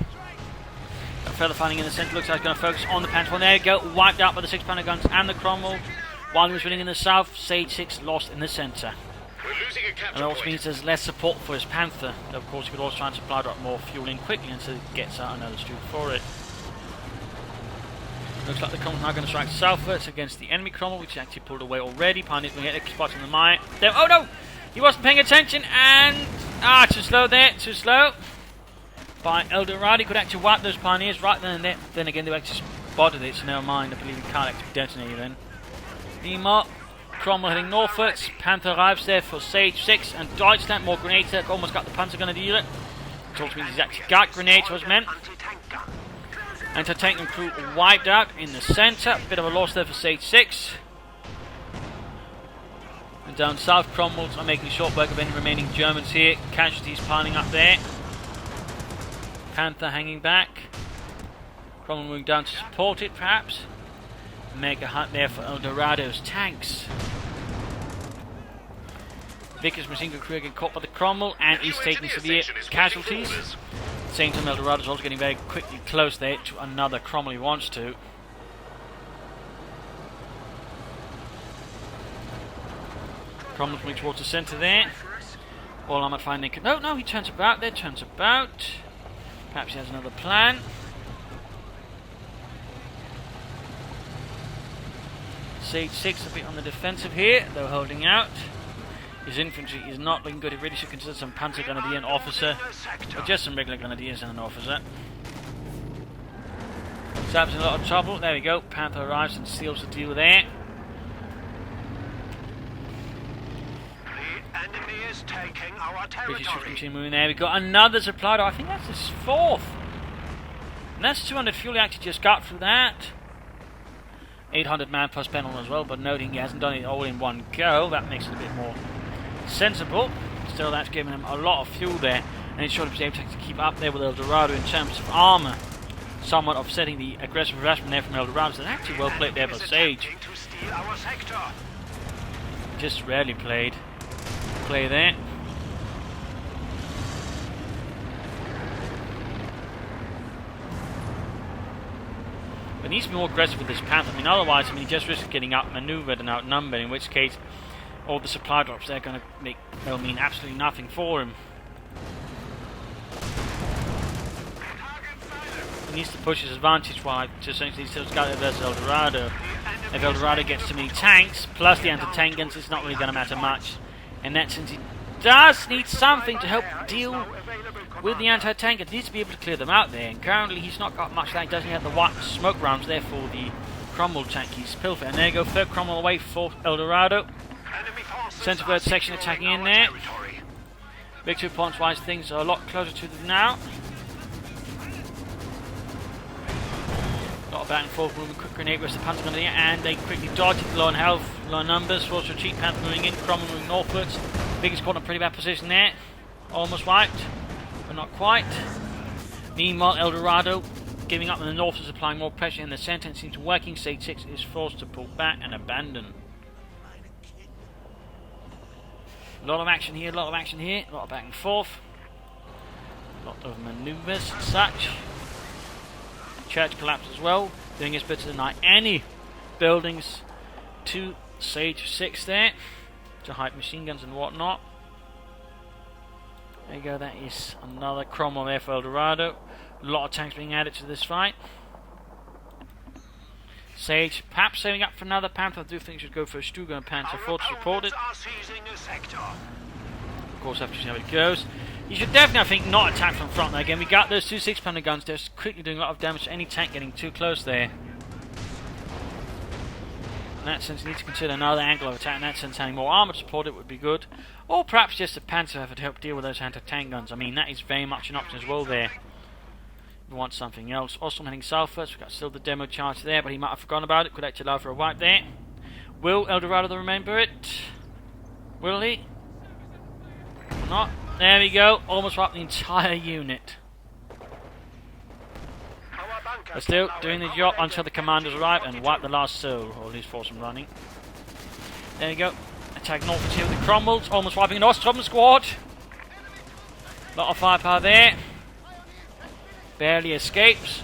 Got further fighting in the centre, looks like he's going to focus on the Panther. There you go, wiped out by the 6-pounder guns and the Cromwell. While he was winning in the south, Sagesix lost in the centre. And that also means there's less support for his Panther. Though of course he could also try and supply drop more fuel in quickly until he gets out another streak for it. Looks like the Cromwell's now going to strike southwards against the enemy Cromwell, which actually pulled away already. Pioneer's going to get a spot in the mine. There, oh no! He wasn't paying attention, and too slow there, too slow. By Eldorado, he could actually wipe those Pioneers right then and there. Then again, they actually spotted it, so never mind. I believe he can't actually detonate it then. Meanwhile, Cromwell heading northwards. Panther arrives there for Sagesix, and Deutschland, more grenades there. Almost got the Panzer Gunner dealer. Which also means he's actually got grenades for his men. Anti-tank and crew wiped out in the centre. Bit of a loss there for Sagesix. And down south, Cromwells are making short work of any remaining Germans here. Casualties piling up there. Panther hanging back. Cromwell moving down to support it, perhaps. Mega hunt there for Eldorado's tanks. Vickers machine gun crew getting caught by the Cromwell, and he's taking severe casualties. At the same time, Eldorado's also getting very quickly close there to another Cromwell he wants to. Cromwell's moving towards the centre there. All armoured finding. No, he turns about there, turns about. Perhaps he has another plan. Sagesix a bit on the defensive here, though holding out. His infantry is not looking good. He really should consider some Panzer Grenadier and officer, or just some regular Grenadiers and an officer. Sab's in a lot of trouble. There we go. Panther arrives and seals the deal there. The enemy is taking our British territory. machine moving there. We've got another supply drop. I think that's his 4th. And that's 200 fuel he actually just got through that. 800 man plus penal as well, but noting he hasn't done it all in one go, that makes it a bit more sensible. Still, that's giving him a lot of fuel there, and it's sure to be able to keep up there with Eldorado in terms of armour, somewhat offsetting the aggressive harassment there from Eldorado. So that's actually well played there by Sage. Just rarely played. Play there. But he needs to be more aggressive with this Panther. I mean, otherwise, he just risks getting outmaneuvered and outnumbered, in which case all the supply drops they're going to they'll mean absolutely nothing for him. He needs to push his advantage while just essentially still got it versus Eldorado. If Eldorado gets too many tanks, plus the anti-tank guns, it's not really going to matter much. In that sense, he does need something to help deal with the anti-tank. It needs to be able to clear them out there, and currently he's not got much of that. He doesn't have the white smoke rounds there for the Cromwell tank he's pilfered. And there you go, third Cromwell away for Eldorado. Centre-bird section attacking in there. Victory points wise, things are a lot closer to them now. Got a back and forth moving, quick grenade with the Panther Gunner here, and they quickly dodge it, low on health, low on numbers, forced retreat, Panther moving in, Cromwell moving northwards. Vickers caught in a pretty bad position there. Almost wiped, but not quite. Meanwhile, Eldorado giving up in the north is applying more pressure in the centre, and seems working. Sagesix is forced to pull back and abandon. A lot of action here, a lot of action here, a lot of back and forth. A lot of manoeuvres and such. Church collapse as well, doing his bit to deny any buildings to Sagesix there, to hide machine guns and whatnot. There you go, that is another Cromwell there for Eldorado. A lot of tanks being added to this fight. Sage perhaps saving up for another Panther. I do think he should go for a Stuga and Panther 4 to support it. course, have to see how it goes. You should definitely, I think, not attack from front there. Again, we got those 2 6-pounder guns. They're quickly doing a lot of damage to any tank getting too close there. In that sense, you need to consider another angle of attack. In that sense, having more armoured support, it would be good. Or perhaps just a Panzer effort to help deal with those anti-tank guns. I mean, that is very much an option as well there. We want something else. Ostrom heading southwards. We've got still the demo charge there, but he might have forgotten about it. Could actually allow for a wipe there. Will Eldorado remember it? Will he? Or not? There we go. Almost wiped the entire unit. But still doing the job until the commanders arrive and wipe the last soul, or at least force them running. There we go. Attack northwards here with the Cromwells. Almost wiping an Ostrom squad. Lot of firepower there. Barely escapes.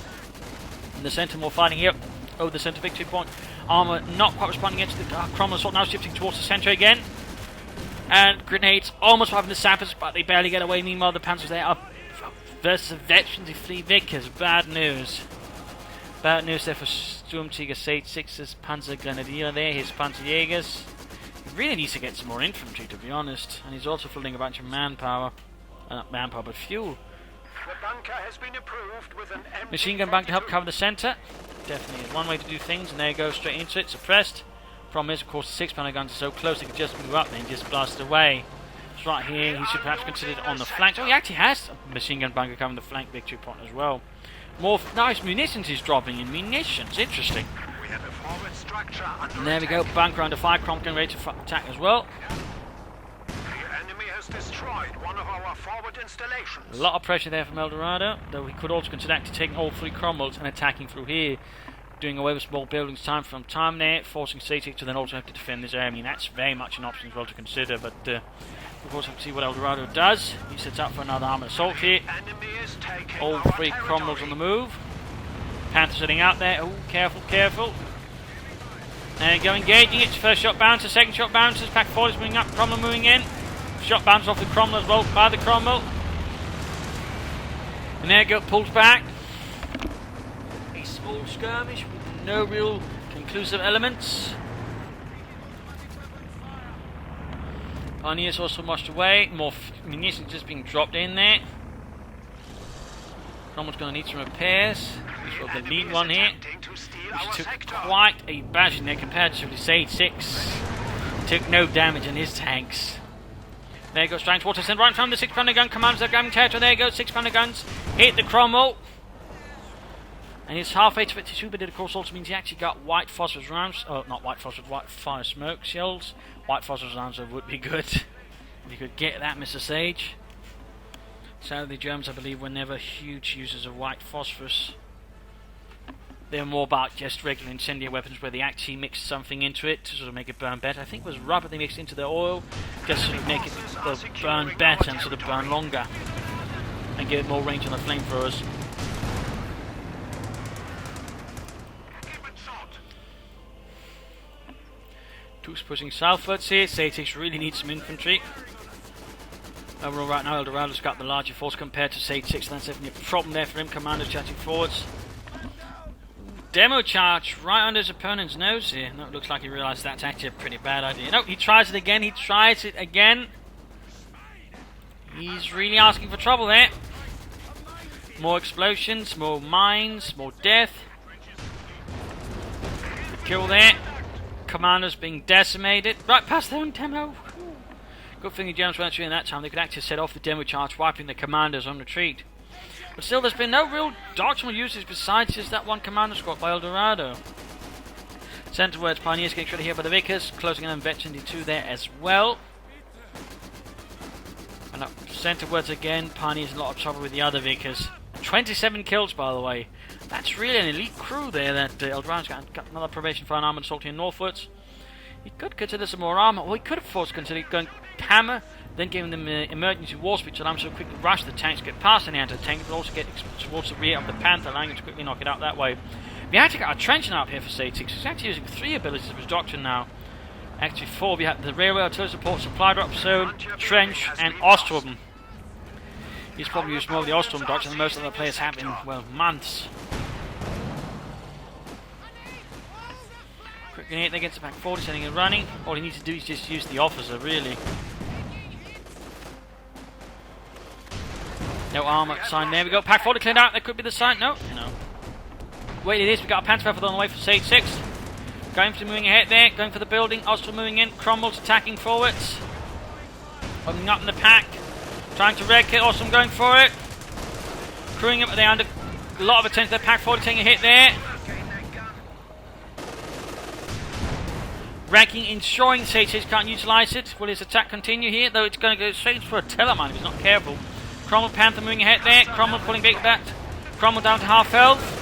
And the centre more fighting here. Oh, the centre victory point. Armour not quite responding against the Cromwell assault. Now shifting towards the centre again. And grenades almost wiping the sappers, but they barely get away. Meanwhile, the Panzers there are versus veterans of Fleet Vickers. Bad news. Bad news there for Sturmtiger Sagesix's Panzer Grenadier there, his Panzerjägers. He really needs to get some more infantry, to be honest. And he's also filling a bunch of manpower. Not manpower, but fuel. The bunker has been approved with an Machine gun bank to help cover the centre. Definitely is one way to do things, and there you go, straight into it, suppressed. Problem is, of course, the 6-pounder guns are so close they could just move up there and just blast it away. It's right here, he should perhaps consider it on the flanks. Oh, he actually has a machine gun bunker covering the flank victory point as well. More nice munitions he's dropping in. Munitions, interesting. We have a forward structure under And there we go, bunker under fire, Crom getting ready to attack as well. The enemy has destroyed one of our forward installations. A lot of pressure there from Eldorado, though he could also consider actually taking all 3 Cromwells and attacking through here. Doing away with small buildings time from time there, forcing Sagesix to then also have to defend this area. I mean, that's very much an option as well to consider, but of course have to see what Eldorado does. He sets up for another armoured assault here. All 3 Cromwells on the move. Panther sitting out there. Oh, careful, careful. There you go, engaging it. First shot bouncer, second shot bouncers. Pack 4 is moving up, Cromwell moving in. Shot bounces off the Cromwell as well, by the Cromwell. And there you go, pulls back. A small skirmish with no real conclusive elements. Pioneers also washed away. More munitions just being dropped in there. Cromwell's going to need some repairs. This was the lead one here, which took quite a bashing there comparatively. Sagesix took no damage in his tanks. There goes trying towards us and right from the 6-pounder gun commands they're grabbing territory. There goes 6-pounder guns. Hit the Cromwell. And he's halfway to 52, but it of course also means he actually got white phosphorus rounds. Oh, not white phosphorus, white fire smoke shells. White phosphorus rounds would be good if you could get that, Mr. Sage. Sadly, the Germans, I believe, were never huge users of white phosphorus. They're more about just regular incendiary weapons where they actually mix something into it to sort of make it burn better. I think it was rubber they mixed into the oil, just to sort of make it burn better and sort of burn longer and give it more range on the flamethrowers. Troops pushing southwards here. Sagesix really needs some infantry. Overall, right now, Eldorado's got the larger force compared to Sagesix. That's definitely a problem there for him. Commanders charging forwards. Demo charge right under his opponent's nose here. No, it looks like he realised that's actually a pretty bad idea. No, he tries it again. He tries it again. He's really asking for trouble there. More explosions, more mines, more death. Kill there. Commanders being decimated. Right past their own demo. Good thing the Germans weren't shooting that time. They could actually set off the demo charge, wiping the commanders on retreat. But still, there's been no real doctrinal uses besides just that one commander squad by Eldorado. Centrewards, Pioneers getting shot here by the Vickers, closing in on Veteran D2 there as well. And up centrewards again, Pioneers in a lot of trouble with the other Vickers. 27 kills, by the way. That's really an elite crew there that Eldorado's got another probation for an armoured assault here northwards. He could consider some more armour. Well, he could have, of course, considered going hammer, then giving them emergency war speed to allow them to quickly rush the tanks, get past any anti-tank, but also get towards the rear of the Panther, allowing him to quickly knock it out that way. We actually got a trenching up here for Sagesix. He's actually using 3 abilities of his doctrine now. Actually 4. We have the railway artillery support, supply drop zone, trench, and Ostrom. He's probably used more of the Ostrom doctrine than most other players have in, well, months. Quick grenade against the back 40, sending and running. All he needs to do is just use the officer, really. No armour sign. There we go. Pack 40 cleared out. That could be the sign. No. Wait, it is. We've got a Panzerwerfer on the way for Sagesix. Going for moving ahead there. Going for the building. Austral moving in. Cromwell's attacking forwards. Opening up in the pack. Trying to wreck it. Awesome going for it. Crewing up. They're under a lot of attention. Their Pack 40 taking a hit there. Wrecking, ensuring Sagesix can't utilise it. Will his attack continue here? Though it's going to go straight for a Telemine if he's not careful. Cromwell Panther moving ahead there. Cromwell pulling back. Cromwell down to half health.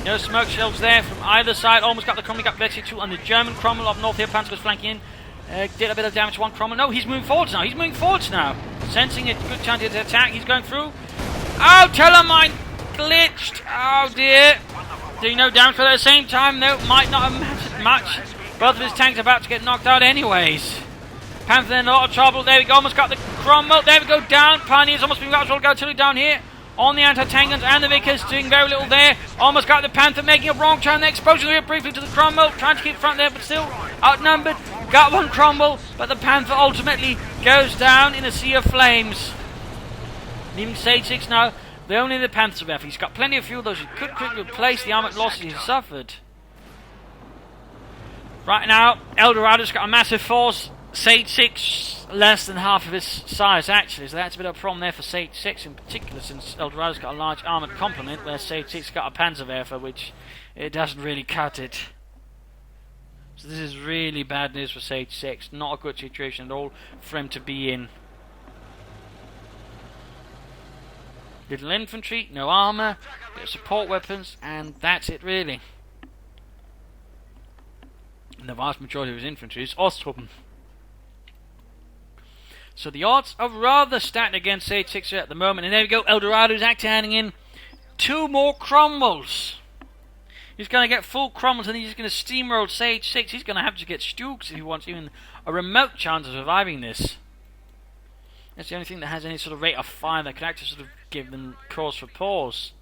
No smoke shells there from either side. Almost got the Cromwell. Got Betsy 2 on the German Cromwell up north here. Panzer was flanking in. Did a bit of damage to one Cromwell. No, he's moving forwards now. Sensing a good chance to attack. He's going through. Oh, Telemine glitched. Oh dear. Doing no damage, but at the same time, though, might not have mattered much. Both of his tanks are about to get knocked out anyways. Panther in a lot of trouble. There we go. Almost got the Cromwell. There we go. Down. Pioneers almost been got to go down here. On the anti-tank guns and the Vickers doing very little there. Almost got the Panther making a wrong turn. The explosion here briefly to the Cromwell. Trying to keep front there, but still outnumbered. Got one Cromwell, but the Panther ultimately goes down in a sea of flames. Leaving Sagesix now. The only the Panzerwerfer. He's got plenty of fuel, though, so he could quickly replace the armoured losses he's suffered. Right now, Eldorado's got a massive force. Sagesix less than half of his size, actually, so that's a bit of a problem there for Sagesix in particular, since Eldorado's got a large armoured complement, where Sagesix got a Panzerwerfer, which it doesn't really cut it. So this is really bad news for Sagesix. Not a good situation at all for him to be in. Little infantry, no armour, bit of support weapons, and that's it really. And the vast majority of his infantry is Osttruppen. So the odds are rather stacked against Sagesix at the moment. And there we go, Eldorado's actually handing in 2 more Cromwells. He's going to get full Cromwells and he's going to steamroll Sagesix. He's going to have to get Stukes if he wants even a remote chance of surviving this. That's the only thing that has any sort of rate of fire that can actually sort of give them cause for pause.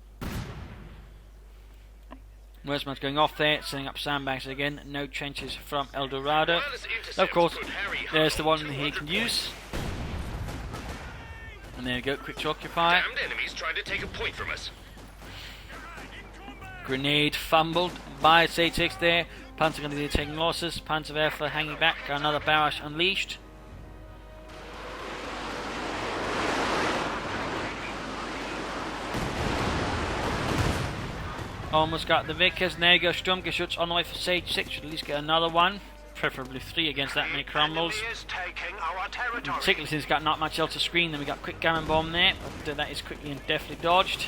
Worstman's going off there, setting up sandbags again. No trenches from Eldorado. Of course, there's the one he can use. And there we go, quick to occupy. Damned enemies trying to take a point from us. Grenade fumbled by Sagesix there. Panzer going to be taking losses. Panzerwerfer hanging back. Got another barrage unleashed. Almost got the Vickers, and there you go, Sturmgeschütz on the way for Sagesix. Should at least get another one, preferably 3 against that many Cromwells. Particularly since he's got not much else to screen. Then we got quick gammon bomb there, but that is quickly and deftly dodged.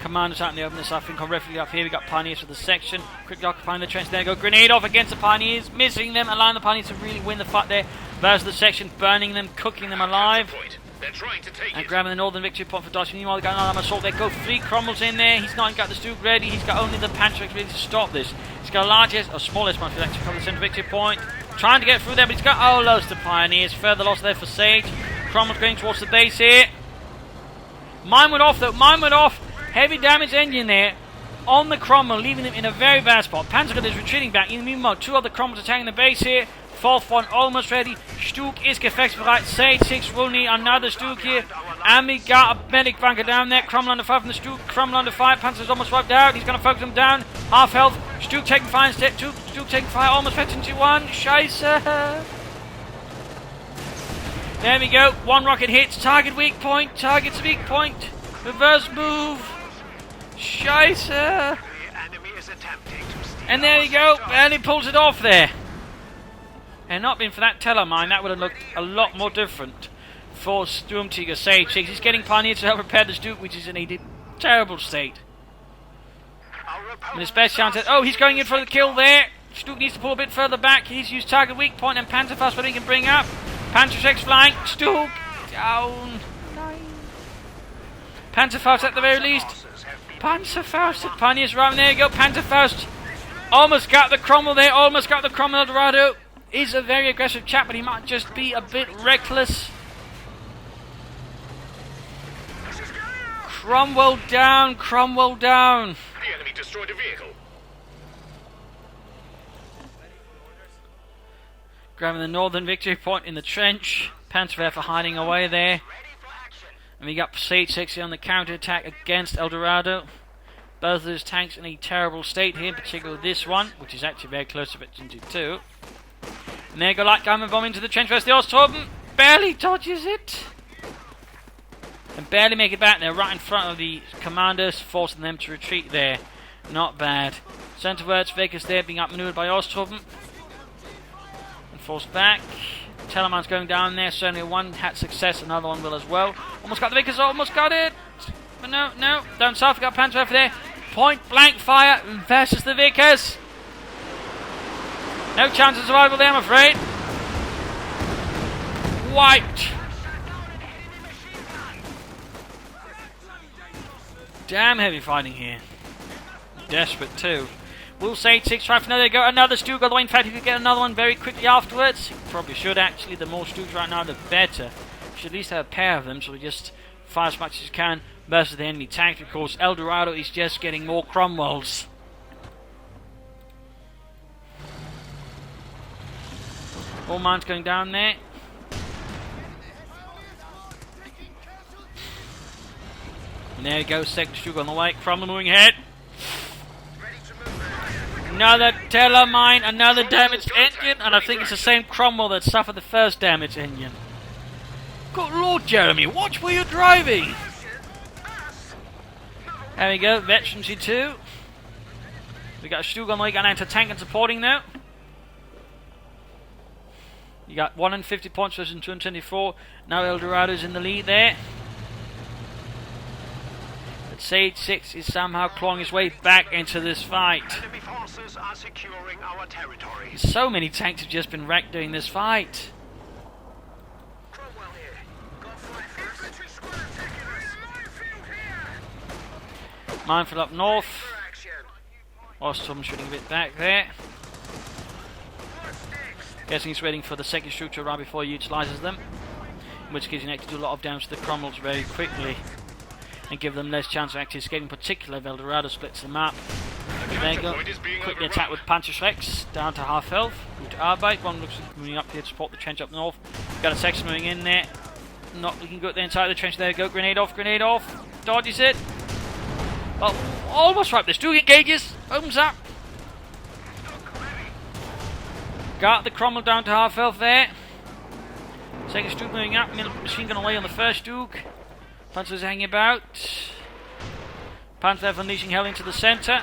Commanders out in the open, I think on refuge up here. We got Pioneers for the section, quickly occupying the trench. There you go, grenade off against the Pioneers, missing them, allowing the Pioneers to really win the fight there. Versus the section, burning them, cooking them alive. They're trying to take and grabbing the northern victory point for Dodge. Meanwhile, they got another assault. There go 3 Cromwells in there. He's not got the Stuke ready. He's got only the Panzer ready to stop this. He's got a largest, or smallest one for actually cover the centre victory point. Trying to get through there, but he's got loads to Pioneers. Further loss there for Sage. Cromwell's going towards the base here. Mine went off though. Mine went off. Heavy damage engine there on the Cromwell, leaving them in a very bad spot. Panzer is retreating back. In the meanwhile, 2 other Cromwells attacking the base here. 4th one almost ready. Stuk is gefechtsbereit. Sagesix will need another Stuk here. And we got a medic bunker down there. Cromwell under 5 from the Stuk. Cromwell under 5. Panzer's almost wiped out. He's going to focus him down. Half health. Stuk taking fire instead. Stuk taking fire. Almost fetching to 1. Scheiße. There we go. 1 rocket hits. Target weak point. Target's weak point. Reverse move. Scheiße. And there we go. Barely pulls it off there. And not been for that Telemine, that would have looked a lot more different for Sturmtiger Sagesix. He's getting Pioneer to help repair the Stuk, which is in a terrible state. And his best chance at, he's going in for the kill there. Stuk needs to pull a bit further back. He's used target weak point and Panzerfaust, what he can bring up. Panzerfaust flying. Stuk down. Panzerfaust at the very least. Panzerfaust at Pioneers right there you go. Panzerfaust almost got the Cromwell there. Almost got the Cromwell Eldorado. Is a very aggressive chap, but he might just be a bit reckless. Cromwell down, Cromwell down. The enemy destroyed a vehicle. Grabbing the northern victory point in the trench. Panzer for hiding away there. And we got Sagesix on the counter-attack against Eldorado. Both of those tanks in a terrible state here, in particular this one, which is actually very close to Victory 2. And there you go, light gunman bomb into the trench versus the Osttorben. Barely dodges it. And barely make it back there, right in front of the commanders, forcing them to retreat there. Not bad. Centerwards, Vegas there being outmaneuvered by Osttorben. And forced back. Telemann's going down there, certainly one had success, another one will as well. Almost got the Vickers, almost got it! But no, down south we got Panzer there. Point blank fire versus the Vickers. No chance of survival there, I'm afraid. Wiped. Damn heavy fighting here. Desperate too. Will Sagesix try for another go? Another Stug all the way. In fact, he could get another one very quickly afterwards. He probably should actually. The more Stugs right now, the better. Should at least have a pair of them, so we just fire as much as you can versus the enemy tank. Of course, Eldorado is just getting more Cromwells. All mines going down there. And there you go, second Stug on the way. Cromwell moving ahead. Another Telemine, another damaged engine, and I think it's the same Cromwell that suffered the first damaged engine. Good Lord, Jeremy, watch where you're driving! There we go, Veteran C2. We got a Stug on the way, got an anti-tank and supporting now. You got 150 points versus 224. Now Eldorado's in the lead there. But Sagesix is somehow clawing his way back into this fight. Enemy forces are securing our territory. So many tanks have just been wrecked during this fight. Minefield up north. Osttorben shooting a bit back there. Guessing he's waiting for the second Stug to arrive before he utilises them. In which case you need to do a lot of damage to the Cromwells very quickly. And give them less chance of actually escaping, particularly if Eldorado splits the map. There you go. Quickly attack with Panzerschrecks down to half health. Good Arbeit. One looks like moving up here to support the trench up north. Got a section moving in there. Not looking good there inside the trench. There you go. Grenade off, grenade off. Dodges it. Oh, almost right. There's 2 engages. Opens up. Got the Cromwell down to half health there. Second Stug moving up. Machine gun away on the first Stug. Panzer's hanging about. Panzer unleashing hell into the centre.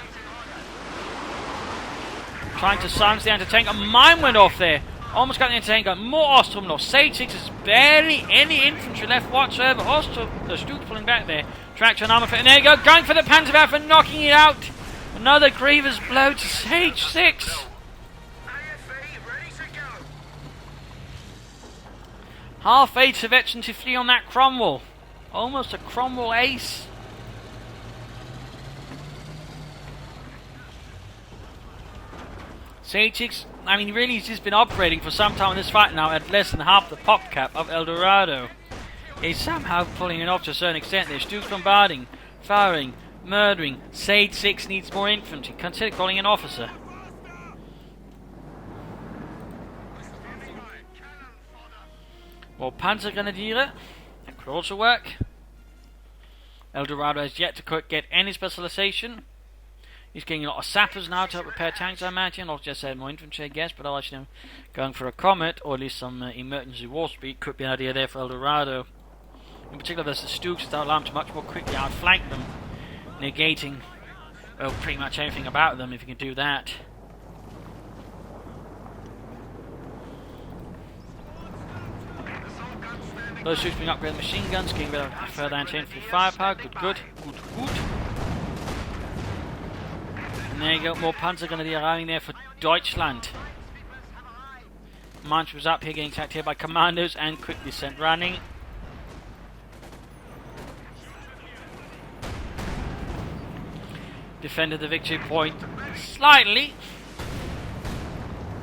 Trying to silence the anti-tank. A mine went off there. Almost got the anti-tank. Got more Osttorben off. Sagesix has barely any infantry left whatsoever. The Stug pulling back there. Traction armor fit. And there you go. Going for the Panzerwerfer, knocking it out. Another grievous blow to Sagesix. Half a veteran to flee on that Cromwell. Almost a Cromwell ace. Sagesix, I mean, really he's just been operating for some time in this fight now at less than half the pop cap of Eldorado. He's somehow pulling it off to a certain extent. There's Stugs bombarding, firing, murdering. Sagesix needs more infantry. Consider calling an officer. More Panzergrenadiere. That could also work. Eldorado has yet to get any specialization. He's getting a lot of sappers now to help repair tanks, I imagine, or just more infantry, I guess, but otherwise, going for a Comet, or at least some emergency war speed, could be an idea there for Eldorado. In particular, there's the Stugs that allow him to much more quickly outflank them, negating, well, pretty much anything about them if you can do that. Those Stugs being upgraded machine guns, getting rid of further anti-infantry firepower, good. And there you go, more Panzer going to be arriving there for Deutschland. Manch was up here, getting attacked here by commandos and quickly sent running. Defended the victory point slightly.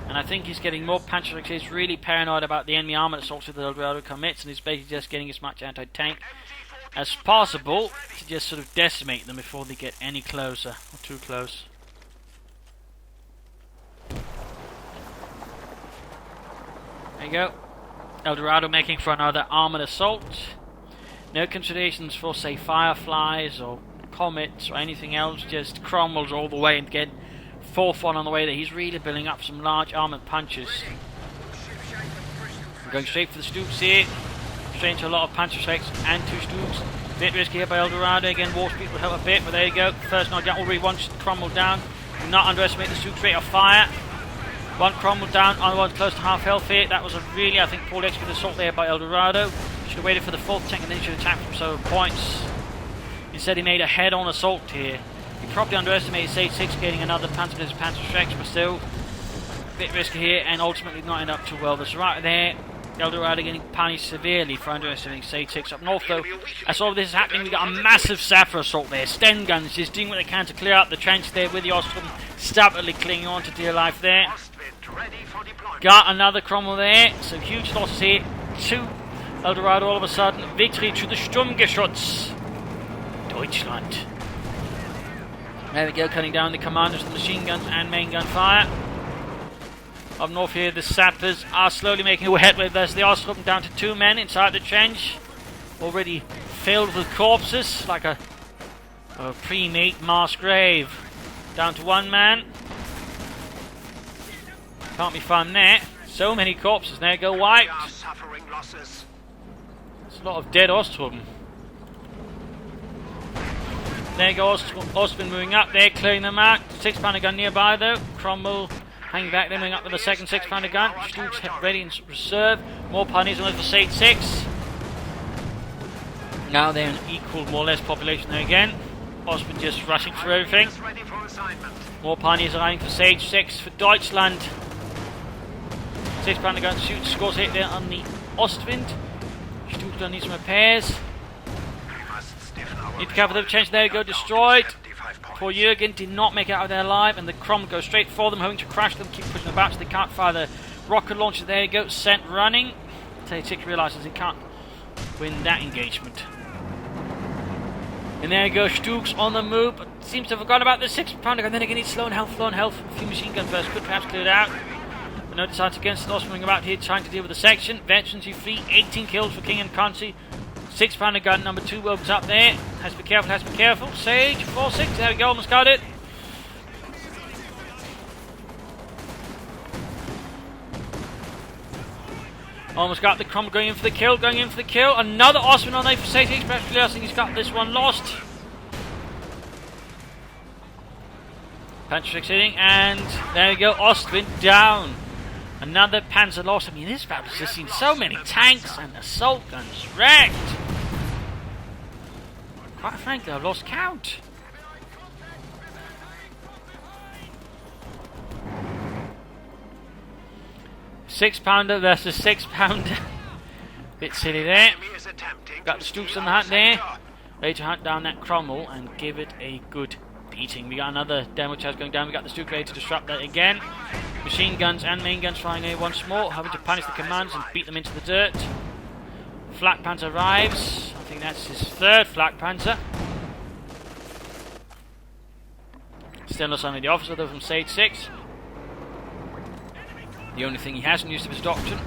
And I think he's getting more Panzerschrecks. He's really paranoid about the enemy armor that's also the Eldorado commits, and he's basically just getting as much anti-tank as possible to just sort of decimate them before they get any closer, or too close. There you go. Eldorado making for another armoured assault. No considerations for, say, fireflies or comets or anything else, just cromwells all the way and get fourth one on the way there. He's really building up some large armoured punches. We're going straight for the Stooks here. Straight into a lot of Panzer strikes and 2 Stooks. Bit risky here by Eldorado. Again, War Speed will help a bit, but there you go. First knockdown, already one Cromwell down. Do not underestimate the Stooks' rate of fire. One Cromwell down, other one close to half health here. That was a really, I think, poor executed assault there by Eldorado. Should have waited for the 4th tank and then should have attacked from several points. Instead, he made a head-on assault here. He probably underestimated Sagesix getting another Panzer strikes, but still a bit risky here, and ultimately not end up too well. That's right there. Eldorado getting punished severely for underestimating Sagesix. Up north, though, as all of this is happening, we got a massive sapper assault there. Sten guns just doing what they can to clear out the trench there with the Ostrom stubbornly clinging on to dear life there. Got another Cromwell there. Some huge losses here. 2 Eldorado all of a sudden. Victory to the Sturmgeschütz. Deutschland. There we go, cutting down the commanders of the machine guns and main gun fire. Up north here, the sappers are slowly making a headway. There's the Ostrom down to 2 men inside the trench. Already filled with corpses, like a pre-made mass grave. Down to 1 man. Can't be fun there. So many corpses there go wiped. There's a lot of dead Ostrom. There goes Ostrom moving up there, clearing them out. 6-pounder gun nearby though. Cromwell hanging back there, moving up with the second 6-pounder gun. Stooks ready in reserve. More pioneers on for Sagesix. Now they're an equal, more or less, population there again. Ostrom just rushing through everything. More pioneers arriving for Sagesix for Deutschland. 6-pounder gun shoots, scores hit there on the Ostwind. Stooks gonna need some repairs. Need to cover the change. There we go, destroyed. Poor Jürgen did not make it out of there alive, and the Crom goes straight for them, hoping to crash them, keep pushing them back so they can't fire the rocket launcher. There you go, sent running. Sagesix realises he can't win that engagement. And there you go, Stooks on the move, but seems to have forgotten about the 6-pounder gun. Then again, he's low on health. A few machine gun first, could perhaps clear it out. But no decides against Ostrom moving about here, trying to deal with the section. Veterans you free, 18 kills for King and Concy. 6-pounder gun number 2 opens up there. Has to be careful, Sage, 4-6, there we go, almost got it. Almost got the Cromwell going in for the kill, Another Ostrom on there for Sage, especially I think he's got this one lost. Panzer hitting, and there we go, Ostrom down. Another Panzer lost. I mean, this battle has just seen so many tanks and assault guns wrecked. Quite frankly, I've lost count. £6 versus £6. Bit silly there. Got the Stooks on the hunt there. Ready to hunt down that Cromwell and give it a good beating. We got another demo charge going down. We got the Stooks ready to disrupt that again. Machine guns and main guns flying here once more, having to punish the commands and beat them into the dirt. Flak Panzer arrives. I think that's his 3rd Flak Panzer. Still not only the officer though from Sagesix. The only thing he hasn't used of his doctrine.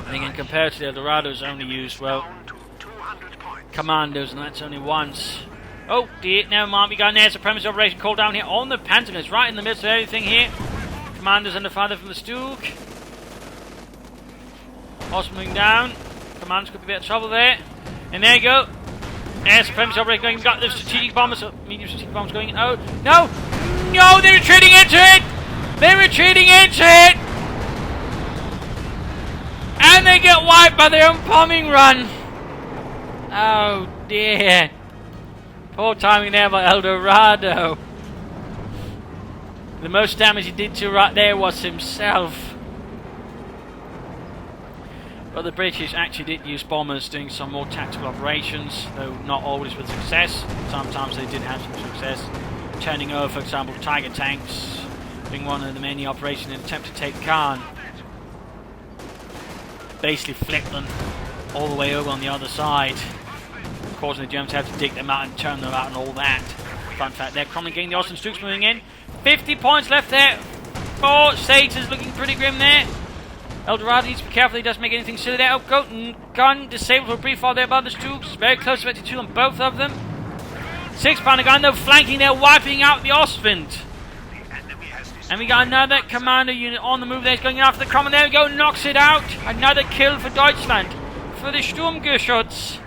And again, compared to the Eldorado's only used, well, commandos, and that's only once. Oh dear, never mind, we got an air supremacy operation called down here on the Pentagon. Right in the midst of everything here. Commanders under fire from the Stook. Ostrom moving down. Commanders could be a bit of trouble there. And there you go. Air supremacy operation going. We've got the strategic bombers, medium strategic bombers going in. Oh, no! No, they're retreating into it! They're retreating into it! And they get wiped by their own bombing run! Oh dear. Poor timing there by Eldorado. The most damage he did to right there was himself. But the British actually did use bombers doing some more tactical operations, though not always with success. Sometimes they did have some success. Turning over, for example, Tiger tanks, doing one of the many operations in an attempt to take Caen. Basically flip them all the way over on the other side, causing the Germans to have to dig them out and turn them out and all that. Fun fact there, Cromwell getting the Ostrom Stooks moving in. 50 points left there for Sages, looking pretty grim there. Eldorado needs to be careful he doesn't make anything silly there. Oh, gun disabled for a brief while there by the Stooks. Very close to 52 on both of them. 6-pounder gun though flanking there, wiping out the Ostwind. And we got another commando unit on the move there. He's going after the Cromwell. There we go, knocks it out. Another kill for Deutschland. For the Sturmgeschütz.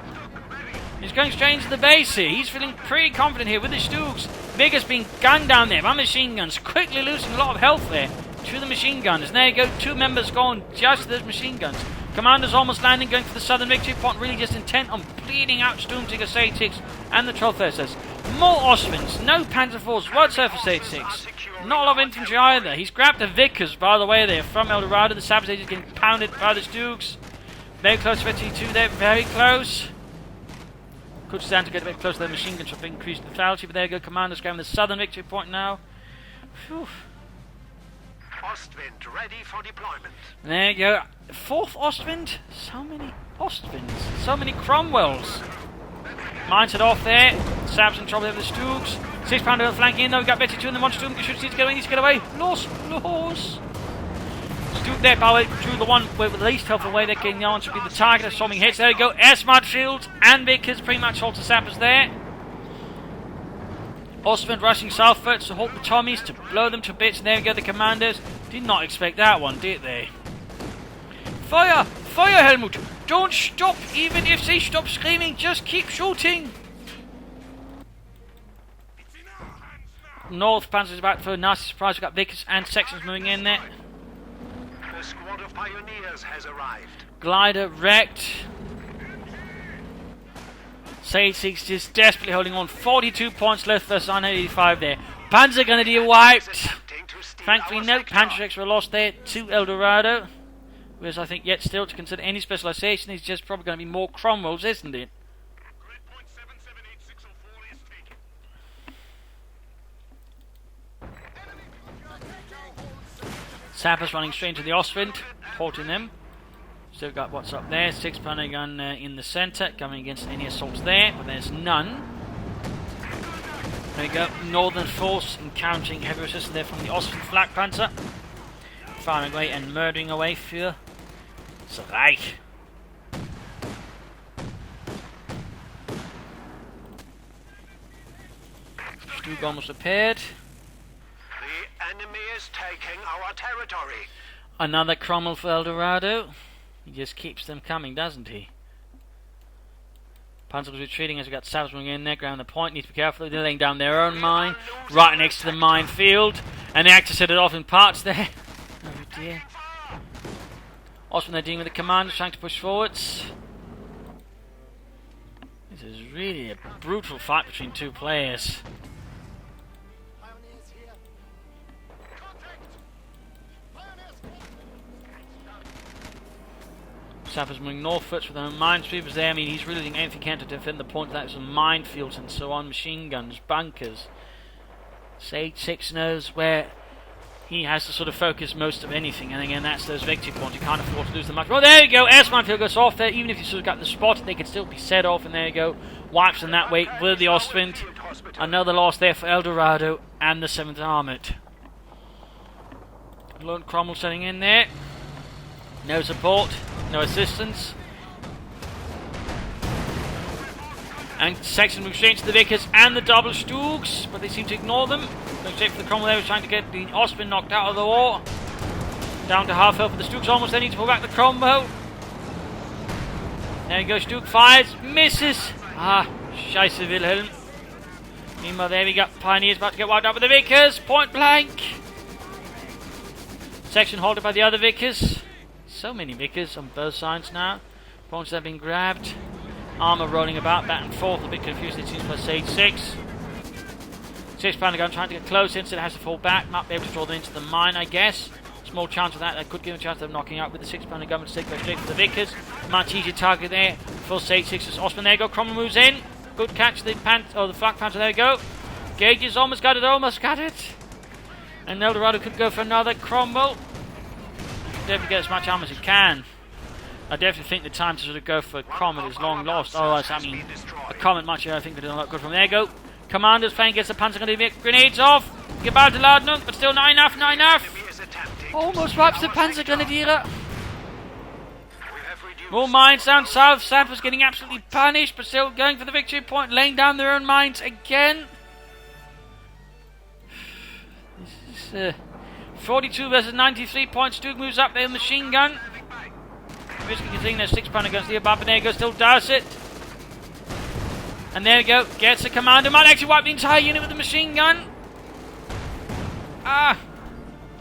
He's going straight into the base here. He's feeling pretty confident here with the Stooks. Vigor's being gunned down there by machine guns. Quickly losing a lot of health there to the machine gunners. And there you go, 2 members gone just to those machine guns. Commander's almost landing, going for the southern victory point, really just intent on bleeding out Sturmtiger Sagesix and the 12th SS. More Ostwinds, no Panzer IVs whatsoever for Sagesix. Not a lot of infantry either. He's grabbed the Vickers, by the way, there from Eldorado. The Sabotage is getting pounded by the Stooks. Very close to 52 there, very close. Could stand to get a bit closer to the machine guns for increased lethality, but there you go, Commander's grabbing the southern victory point now. Whew. Ostwind ready for deployment. There you go. 4th Ostwind? So many Ostwinds. So many Cromwells. Mines it off there. Sab's in trouble there with the Stooks. 6-pounder flanking in though. We've got Betty 2 in the one Stook. Should need to get away. Needs to get away. Lost. Stook there, by the way, drew the one with the least health away. They're getting on to be the target of storming hits. There you go. S-Mod Shields and Vickers pretty much halt the Sappers there. Ostwind rushing southwards to halt the Tommies, to blow them to bits. And there we go, the commanders. Did not expect that one, did they? Fire! Fire, Helmut! Don't stop, even if they stop screaming, just keep shooting! North Panzer is about for a nasty surprise. We've got Vickers and sections moving in there. The squad of pioneers has arrived. Glider wrecked. Sagesix just desperately holding on. 42 points left versus 185 there. Panzer Grenadier wiped. Thankfully, no Panzerx were lost there to Eldorado. Whereas I think yet still to consider any specialisation is just probably going to be more Cromwells, isn't it? Sappers running straight into the Ostwind, halting them. Still got what's up there. 6-pounder gun in the centre, coming against any assaults there, but there's none. There we go, Northern Force encountering heavy resistance there from the Ostwind Flak Panzer. Firing away and murdering away für das Reich. Stug almost appeared. The enemy is taking our territory. Another Cromwell for Eldorado. He just keeps them coming, doesn't he? Panzer was retreating as we got Savs moving in there, ground the point. Need to be careful, they're laying down their own mine right next to the minefield. And they actually set it off in parts there. Oh dear. Also, they're dealing with the commanders trying to push forwards. This is really a brutal fight between 2 players. Sappers moving northwards with the minesweepers there. I mean, he's really doing anything he can to defend the point. That's some minefields and so on, machine guns, bunkers. Sagesix knows where he has to sort of focus most of anything, and again, that's those victory points. You can't afford to lose them much. Well, there you go. S minefield goes off there. Even if you sort of got the spot, they can still be set off, and there you go. Wipes them that way with the Ostwind. Another loss there for Eldorado and the 7th Armoured. Lone Cromwell setting in there. No support. No assistance. And section moves straight to the Vickers and the double Stugs, but they seem to ignore them. Going straight for the Cromwell there, was trying to get the Ostwind knocked out of the war. Down to half health for the Stugs, almost they need to pull back the Cromwell. There you go, Stug fires, misses. Ah, Scheiße Wilhelm. Meanwhile, there we got Pioneers about to get wiped out with the Vickers, point blank. Section halted by the other Vickers. So many Vickers on both sides now. Points have been grabbed. Armour rolling about back and forth, a bit confused it seems by Sagesix. 6-pounder gun trying to get close, instead has to fall back, might be able to draw them into the mine, I guess. Small chance of that, that could give a chance of knocking out with the 6-pounder gun, but straight for the Vickers. Much easier target there for Sagesix's Ostwind. There you go, Cromwell moves in. Good catch, the Flak Panther, there you go. Gage's almost got it. And Eldorado could go for another Cromwell. Definitely get as much armor as he can. I definitely think the time to sort of go for Cromwell is long lost. Otherwise, I mean, a comment much here I think could have done a lot good from there. There you go. Commanders playing against the Panzer Grenadier. Grenades off. Geballte Ladung, but still not enough. Almost wipes the Panzer Grenadier. More mines down south. Sappers getting absolutely punished, but still going for the victory point, laying down their own mines again. This is 42 versus 93 points. Duke moves up there, machine gun. Risky considering there's 6-pounder guns here. Barbanego still does it. And there we go. Gets the commander. Might actually wipe the entire unit with the machine gun.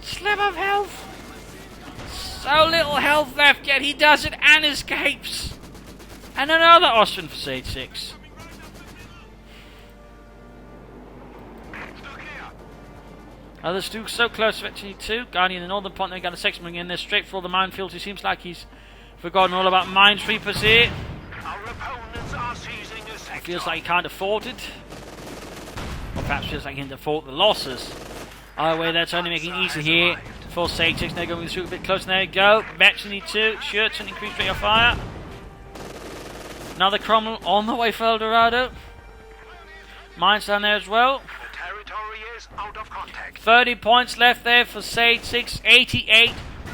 Slip of health. So little health left, yet he does it and escapes. And another Austrian for Sagesix. Other Stuke's so close to victory too. Guardian the northern point, they got a section moving in there straight for the minefields. He seems like he's forgotten all about mine sweepers here. It feels like he can't afford it. Or perhaps feels like he can't afford the losses. Either way, that's only making it easy here for Sagesix. They're going to shoot a bit closer. There we go. Vetchin 2. Shirts and increased rate of fire. Another Cromwell on the way for Eldorado. Mines down there as well. 30 points left there for Sagesix. 88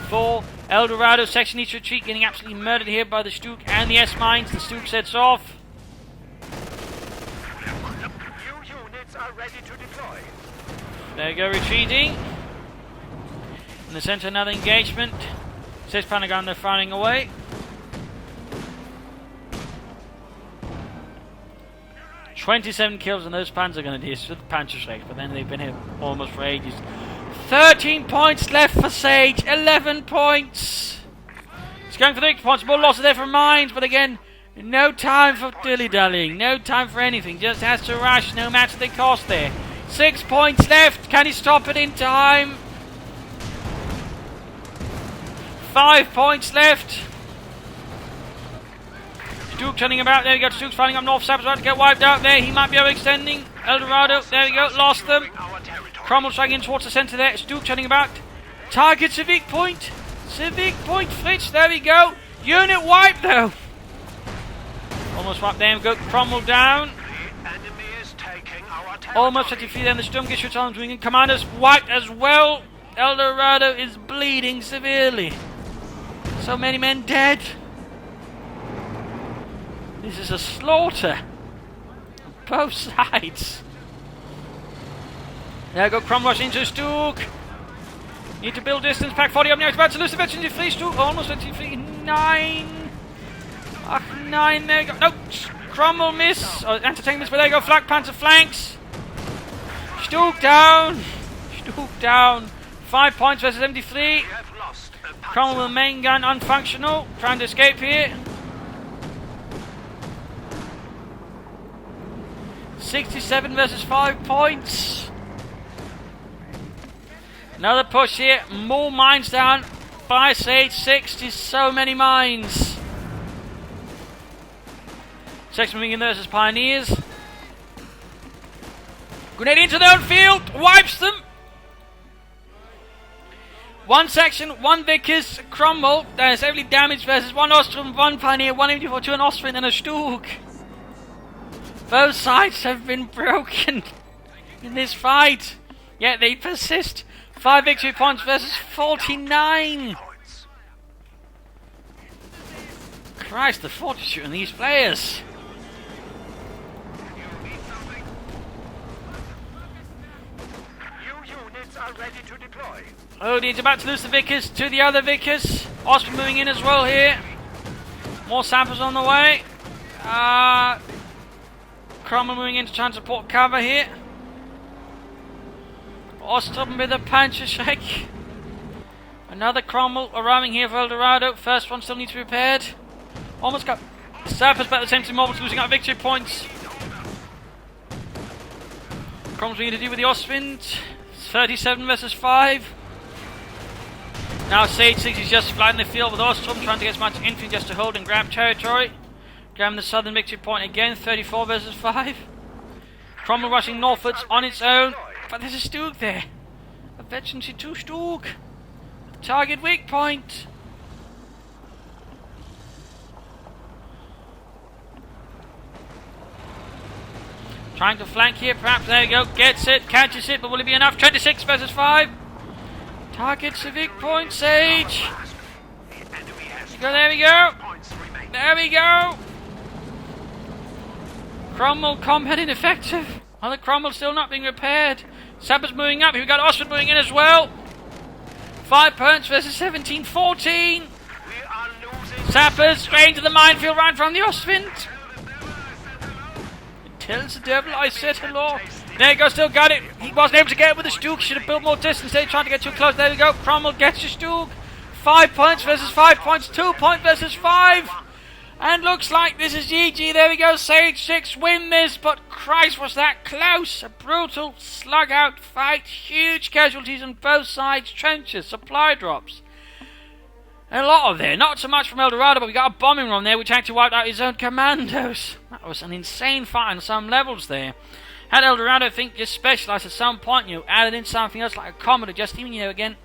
for Eldorado. Section needs to retreat, getting absolutely murdered here by the Stuke and the S-mines. The Stuke sets off. New units are ready to deploy. There you go, retreating. In the centre, another engagement. 6-pounder gun, they're firing away. "27 kills, and those Panzer Grenadiers with the Panzerschreck, but then they've been here almost for ages. 13 points left for Sage, 11 points. He's going for the victory points, more losses there for mines, but again, no time for dilly-dallying, no time for anything, just has to rush no matter the cost there. 6 points left, can he stop it in time? 5 points left. Stuke turning about, there we go, Stuke's fighting up north, Sappers about to get wiped out there, he might be overextending. Eldorado, there we go, lost them. Cromwell striking in towards the centre there, Stuke turning about. Target Civic Point, Fritz, there we go. Unit wiped though. Almost wiped there, we go, Cromwell down. Almost 53 then, the Sturmgeschütz arms wing. Commander's wiped as well. Eldorado is bleeding severely. So many men dead. This is a slaughter. Both sides. There go Cromwell into Stuke. Need to build distance. Pack 40 up now. It's about to lose the veteran. 23 Stuke. Almost 23. 9. 9. There you go. No. Cromwell miss. Entertainments, but there you go. Flak Panzer flanks. Stuke down. Stuke down. 5 points versus 73. Cromwell with the main gun unfunctional. Trying to escape here. 67 versus 5 points. Another push here. More mines down by Sagesix. So many mines. Section moving in there as pioneers. Grenade into their own field. Wipes them. One section, one Vickers, Cromwell. There's heavily damaged versus one Austrian, one Pioneer, one MD42, an Austrian and a Stuke. Both sides have been broken in this fight. Yet they persist. 5 victory points versus 49. Christ, the fortitude in these players. New units are ready to deploy. Odin's about to lose the Vickers to the other Vickers. Austrian moving in as well here. More samples on the way. Cromwell moving in to try and support cover here. Austrian with a Panzerschreck. Another Cromwell arriving here for Eldorado. First one still needs to be repaired. Almost got Sappers, but at the same time Mobiles losing out victory points. Cromwell's going to do with the Austrians. 37 versus 5. Now Sagesix is just flying the field with Austrian, trying to get as much infantry just to hold and grab territory. Grabbing the southern victory point again, 34 versus 5. Cromwell rushing northwards on its own, but there's a Stuke there. A veteran 2 Stuke. Target weak point. Trying to flank here, perhaps, there you go, gets it, catches it, but will it be enough? 26 versus 5. Target civic point, Sage. There we go. There we go. Cromwell combat ineffective. Other Cromwell still not being repaired. Sapper's moving up. We've got Osford moving in as well. 5 points versus 17-14. Sappers straight into the minefield right from the Osford. Tells the devil I said hello. There you go, still got it. He wasn't able to get it with the Stook. Should have built more distance there, trying to get too close. There we go. Cromwell gets the Stook. 5 points versus 5 points. 2 point versus 5. And looks like this is GG. There we go. Sagesix win this. But Christ, was that close. A brutal slug out fight. Huge casualties on both sides. Trenches, supply drops. A lot of there. Not so much from Eldorado, but we got a bombing run there which actually wiped out his own commandos. That was an insane fight on some levels there. Had Eldorado, I think, just specialised at some point, added in something else like a Commodore, just even, again,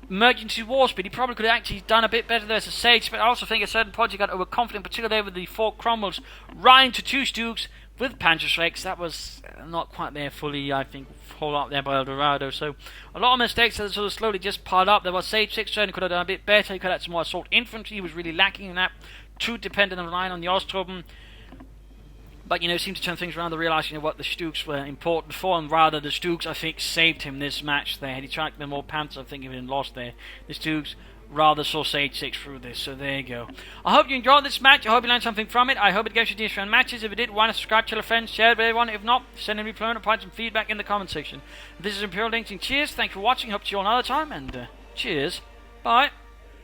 emergency war speed, he probably could have actually done a bit better there as a Sage, but I also think at certain points he got overconfident, particularly there with the 4 Cromwells, right into 2 Stooks with Panzerschrecks. That was not quite there fully, I think, whole lot there by Eldorado. So a lot of mistakes that sort of slowly just piled up. There was Sagesix certainly could have done a bit better. He could have had some more assault infantry. He was really lacking in that. Too dependent on relying on the Ostroben. But, seemed to turn things around to realise, what the Stooks were important for, and rather the Stooks, I think, saved him this match there. Had he tried to get more Panzer, I think he would have lost there. The Stooks rather saw Sagesix through this, so there you go. I hope you enjoyed this match. I hope you learned something from it. I hope it gives you different matches. If it did, why not subscribe, tell a friend, share it with everyone. If not, send a reply and provide some feedback in the comment section. This is Imperial Links, and cheers. Thank you for watching. Hope to see you all another time, and cheers. Bye.